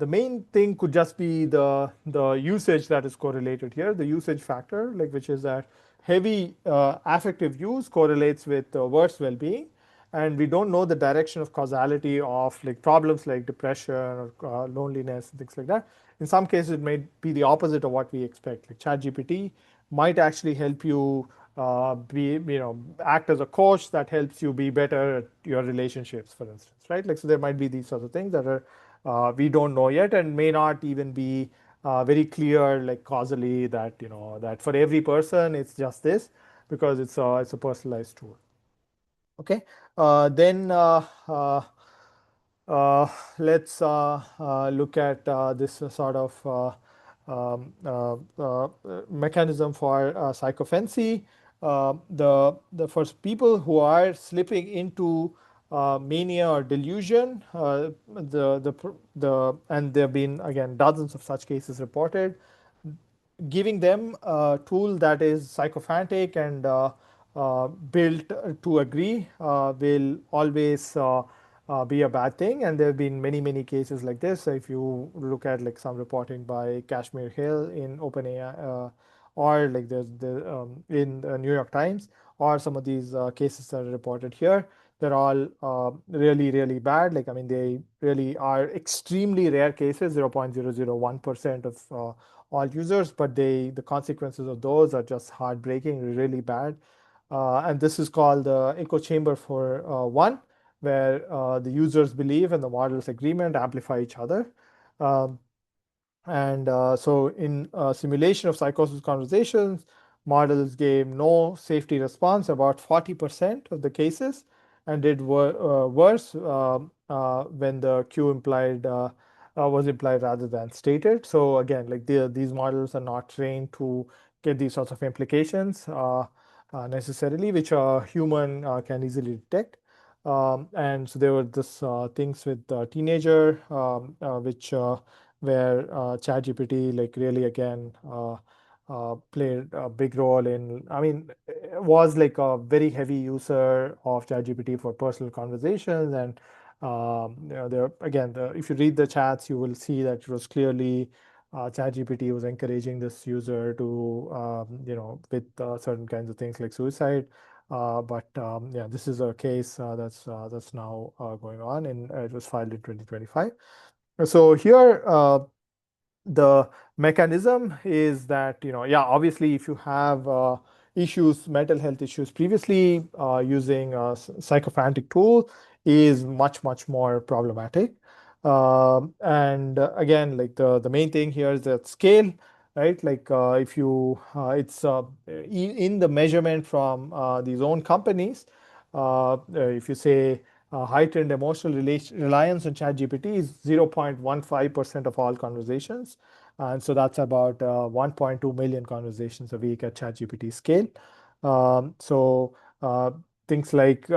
main thing could just be the usage that is correlated here, the usage factor, like which is that heavy affective use correlates with worse well-being, and we don't know the direction of causality of like problems like depression or loneliness and things like that. In some cases, it may be the opposite of what we expect. Like ChatGPT might actually help you act as a coach that helps you be better at your relationships, for instance, right? Like, so there might be these sort of things that are we don't know yet, and may not even be very clear, like causally, that that for every person it's just this, because it's a personalized tool. Okay, then uh, let's look at this sort of mechanism for sycophancy. The first people who are slipping into mania or delusion, and there have been again dozens of such cases reported. Giving them a tool that is sycophantic and built to agree will always be a bad thing, and there have been many cases like this. So if you look at like some reporting by Kashmir Hill in OpenAI, or like in the New York Times, or some of these cases that are reported here, they're all really bad. Like, I mean, they really are extremely rare cases, 0.001% of all users, but the consequences of those are just heartbreaking, really bad. And this is called the echo chamber for one, where the users believe and the models agreement amplify each other. Um, so in simulation of psychosis conversations, models gave no safety response about 40% of the cases, and did worse when the Q was implied rather than stated. So again, like these models are not trained to get these sorts of implications necessarily, which a human can easily detect. And so there were this things with teenager, which where ChatGPT like really again played a big role in. I mean, was like a very heavy user of ChatGPT for personal conversations, and there again, if you read the chats, you will see that it was clearly ChatGPT was encouraging this user to with certain kinds of things like suicide. But yeah, this is a case that's now going on, and it was filed in 2025. So here, the mechanism is that, yeah, obviously, if you have issues, mental health issues previously, using a sycophantic tool is much, much more problematic. And again, like the main thing here is that scale, right? Like if you, it's in the measurement from these own companies. If you say heightened emotional reliance on ChatGPT is 0.15% of all conversations. And so that's about 1.2 million conversations a week at ChatGPT scale. So things like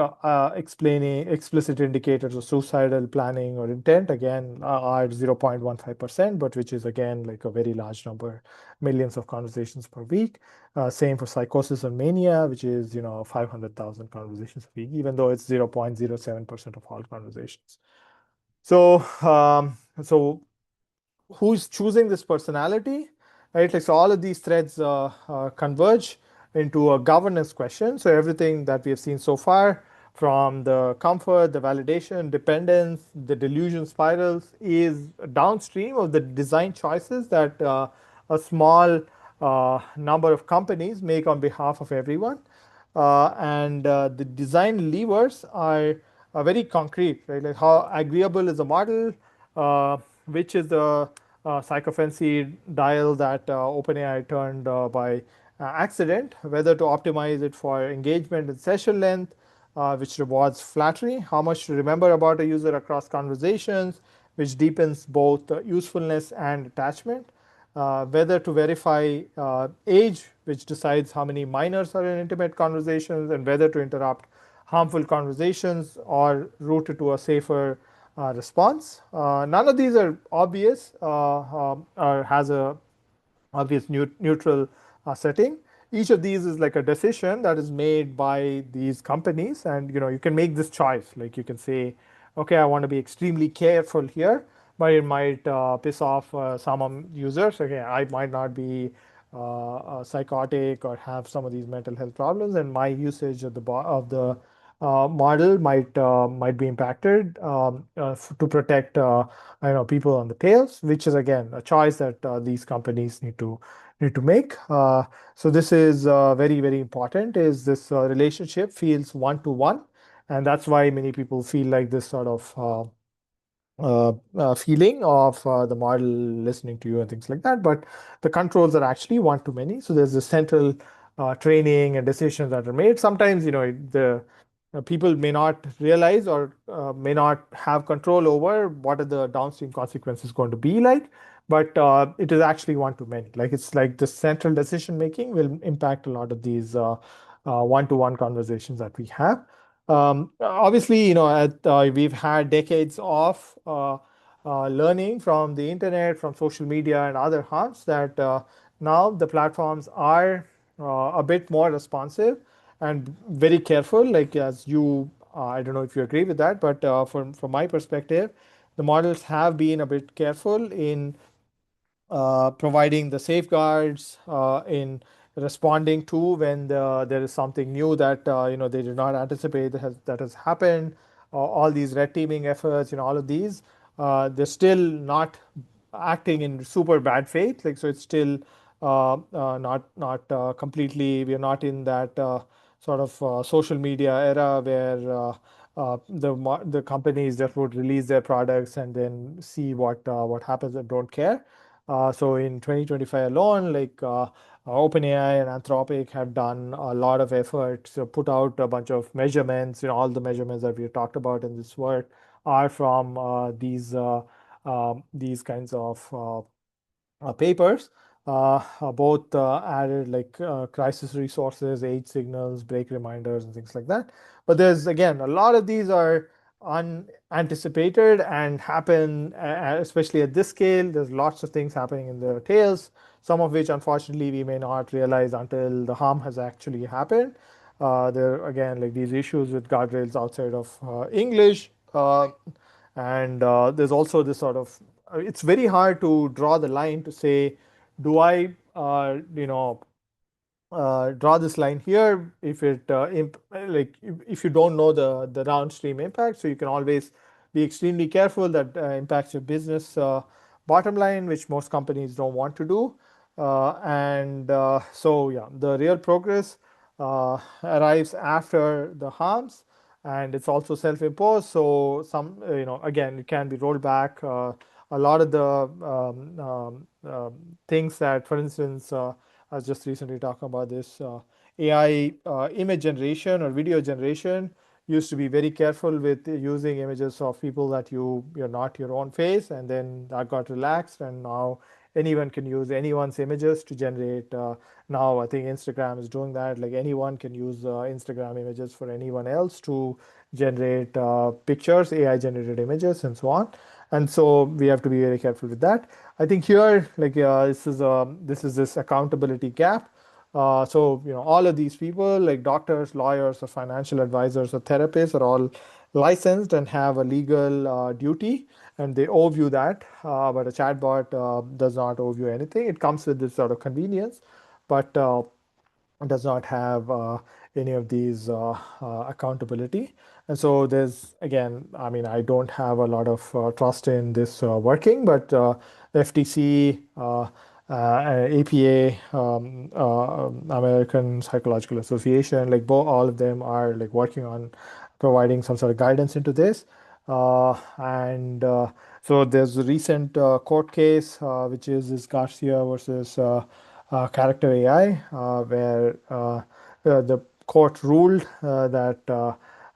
explaining explicit indicators of suicidal planning or intent, again, are 0.15%, but which is again like a very large number, millions of conversations per week. Same for psychosis and mania, which is 500,000 conversations a week, even though it's 0.07% of all conversations. So who's choosing this personality, right? Like, so all of these threads converge into a governance question. So everything that we have seen so far, from the comfort, the validation, dependence, the delusion spirals, is downstream of the design choices that a small number of companies make on behalf of everyone. And the design levers are very concrete, right? Like how agreeable is the model, which is the Sycophancy dial that OpenAI turned by accident, whether to optimize it for engagement and session length, which rewards flattery, how much to remember about a user across conversations, which deepens both usefulness and attachment, whether to verify age, which decides how many minors are in intimate conversations, and whether to interrupt harmful conversations or route it to a safer response. None of these are obvious or has a obvious neutral setting. Each of these is like a decision that is made by these companies, and you can make this choice. Like you can say, okay, I want to be extremely careful here, but it might piss off some users. Okay, I might not be psychotic or have some of these mental health problems, and my usage of the model might be impacted to protect people on the tails, which is again a choice that these companies need to make. So this is very, very important. Is this relationship feels one to one, and that's why many people feel like this sort of feeling of the model listening to you and things like that. But the controls are actually one to many. So there's a central training and decisions that are made. Sometimes the people may not realize or may not have control over what are the downstream consequences going to be like. But it is actually one to many. Like it's like the central decision making will impact a lot of these one-to-one conversations that we have. Obviously, we've had decades of learning from the internet, from social media, and other hubs that now the platforms are a bit more responsive and very careful. Like as you, I don't know if you agree with that, but from my perspective, the models have been a bit careful in providing the safeguards in responding to when there is something new that they did not anticipate that has happened. All these red teaming efforts, all of these, they're still not acting in super bad faith. Like so, it's still not completely. We are not in that sort of social media era where the companies just would release their products and then see what happens and don't care. So in 2025 alone, like OpenAI and Anthropic have done a lot of effort to put out a bunch of measurements. All the measurements that we talked about in this work are from these kinds of papers. both added like crisis resources, age signals, break reminders, and things like that. But there's again a lot of these are unanticipated and happen, especially at this scale. There's lots of things happening in the tails, some of which unfortunately we may not realize until the harm has actually happened. There are again like these issues with guardrails outside of English, and there's also this sort of it's very hard to draw the line to say, do I draw this line here if it like if you don't know the downstream impact. So you can always be extremely careful that impacts your business bottom line, which most companies don't want to do. And so yeah, the real progress arrives after the harms, and it's also self-imposed. So some again it can be rolled back. A lot of the things that, for instance, I was just recently talking about this AI image generation or video generation. Used to be very careful with using images of people that you're not your own face, and then that got relaxed, and now anyone can use anyone's images to generate. Now I think Instagram is doing that. Like anyone can use Instagram images for anyone else to generate pictures, AI generated images, and so on. And so we have to be very careful with that. I think here, like this is this accountability gap. So all of these people, like doctors, lawyers, or financial advisors, or therapists, are all licensed and have a legal duty, and they owe you that. But a chatbot does not owe you anything. It comes with this sort of convenience, but does not have any of these accountability. And so there's, again, I mean, I don't have a lot of trust in this working, but the FTC, APA, American Psychological Association, like all of them are like working on providing some sort of guidance into this. And so there's a recent court case, which is this Garcia versus character AI, where the court ruled that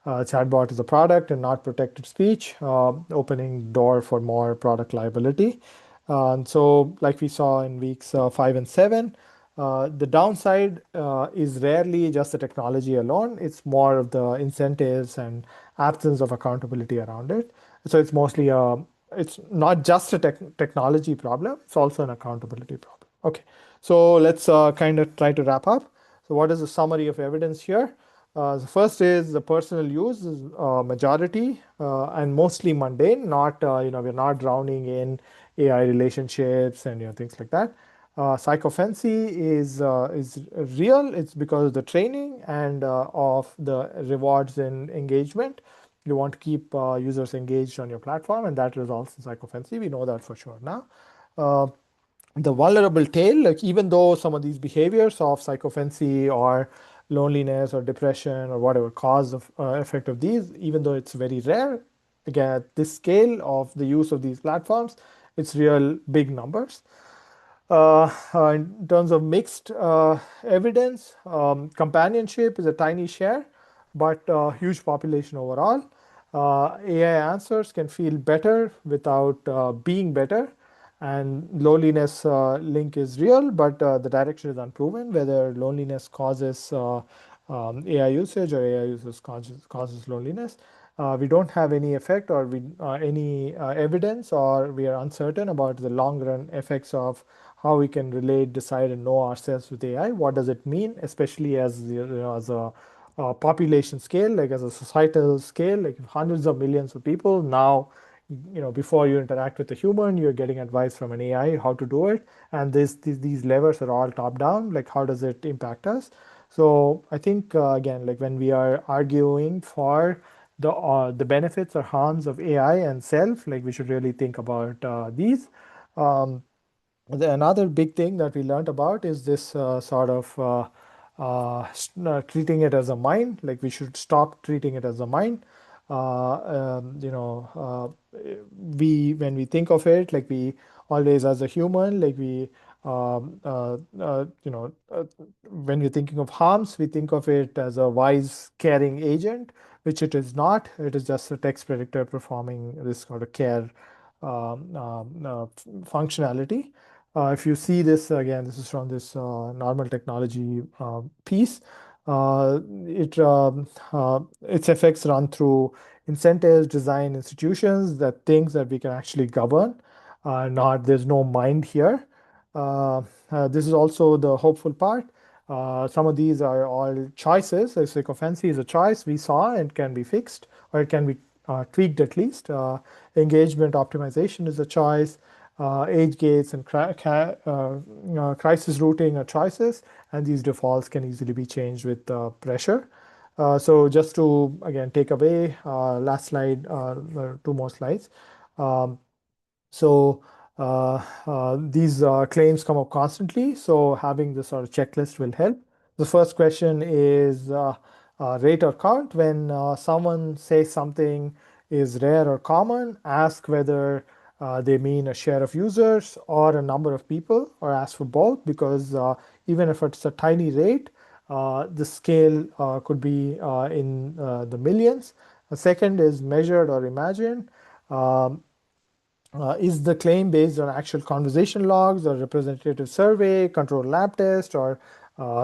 chatbot is a product and not protected speech, opening door for more product liability. And so, like we saw in weeks 5 and 7, the downside is rarely just the technology alone. It's more of the incentives and absence of accountability around it. So it's mostly it's not just a technology problem. It's also an accountability problem. Okay, so let's kind of try to wrap up. So what is the summary of evidence here? The first is the personal use is majority and mostly mundane. Not we're not drowning in AI relationships and things like that. Sycophancy is real. It's because of the training and of the rewards and engagement. You want to keep users engaged on your platform, and that results in sycophancy. We know that for sure now. Uh, the vulnerable tail, like even though some of these behaviors of sycophancy or loneliness or depression or whatever cause of effect of these, even though it's very rare, again at this scale of the use of these platforms, it's real big numbers. In terms of mixed evidence, companionship is a tiny share, but huge population overall. AI answers can feel better without being better, and loneliness link is real, but the direction is unproven whether loneliness causes AI usage or AI usage causes loneliness. We don't have any effect or any evidence, or we are uncertain about the long run effects of how we can relate, decide, and know ourselves with AI. What does it mean, especially as as a population scale, like as a societal scale, like hundreds of millions of people now. Before you interact with a human, you're getting advice from an AI how to do it, and these levers are all top down. Like how does it impact us? So I think again, like when we are arguing for the benefits or harms of AI and self, like we should really think about these. Um, Another big thing that we learned about is this sort of treating it as a mind. Like we should stop treating it as a mind. We when we think of it, like we always as a human, like we when we're thinking of harms, we think of it as a wise, caring agent, which it is not. It is just a text predictor performing this sort of care functionality. If you see this again, this is from this normal technology piece. Its effects run through incentives, design, institutions, that things that we can actually govern. Not There's no mind here. Uh, this is also the hopeful part. Some of these are all choices. So sycophancy is a choice we saw and can be fixed, or it can be tweaked at least. Engagement optimization is a choice. Age gates and crisis routing are choices, and these defaults can easily be changed with pressure. So just to again take away, last slide, two more slides. Um, so these claims come up constantly. So having this sort of checklist will help. The first question is rate or count. When someone says something is rare or common, ask whether they mean a share of users or a number of people, or ask for both, because even if it's a tiny rate, the scale could be in the millions. The second is measured or imagined. Um, is the claim based on actual conversation logs or representative survey, control lab test, or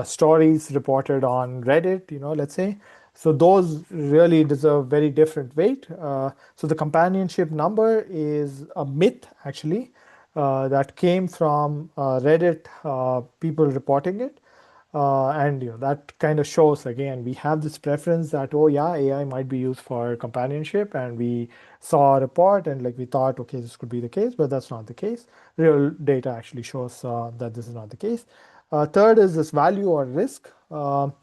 stories reported on Reddit, let's say? So those really deserve very different weight. So the companionship number is a myth, actually, that came from Reddit people reporting it. And that kind of shows, again, we have this preference that, oh yeah, AI might be used for companionship, and we saw a report and like we thought, okay, this could be the case, but that's not the case. Real data actually shows that this is not the case. Third is this value or risk, or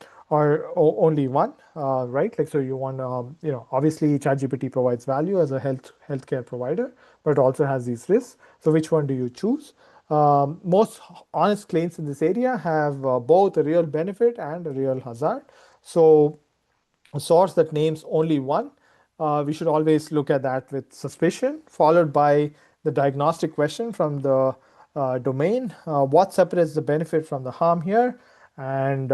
only one, right? Like, so you want, obviously ChatGPT provides value as a healthcare provider, but it also has these risks. So which one do you choose? Most honest claims in this area have both a real benefit and a real hazard. So a source that names only one, we should always look at that with suspicion, followed by the diagnostic question from the domain. What separates the benefit from the harm here? And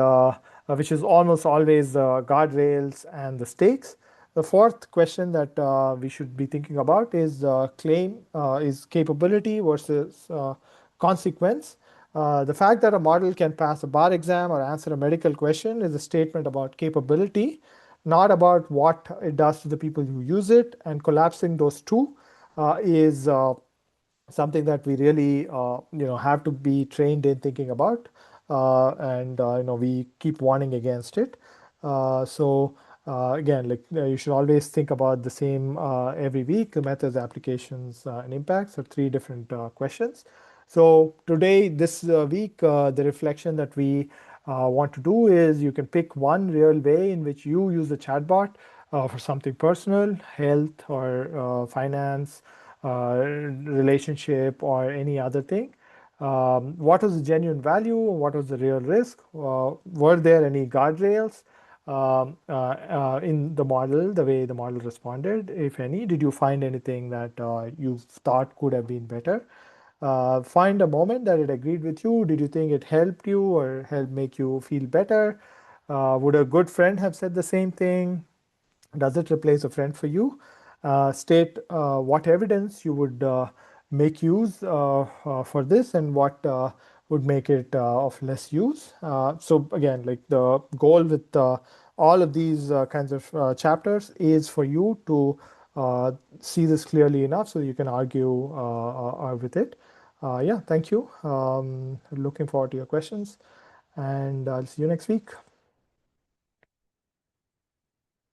which is almost always the guardrails and the stakes. The fourth question that we should be thinking about is is capability versus consequence. The fact that a model can pass a bar exam or answer a medical question is a statement about capability, not about what it does to the people who use it. And collapsing those two is something that we really have to be trained in thinking about, and we keep warning against it. So again, like you should always think about the same every week: the methods, applications, and impacts are three different questions. So today, this week, the reflection that we want to do is you can pick one real way in which you use the chatbot for something personal, health, or finance, relationship, or any other thing. What was the genuine value? What was the real risk? Were there any guardrails in the model, the way the model responded, if any? Did you find anything that you thought could have been better? Find a moment that it agreed with you. Did you think it helped you or helped make you feel better? Would a good friend have said the same thing? Does it replace a friend for you? State what evidence you would make use for this, and what would make it of less use. So again, like the goal with all of these kinds of chapters is for you to see this clearly enough so you can argue with it. Yeah, thank you. Looking forward to your questions, and I'll see you next week.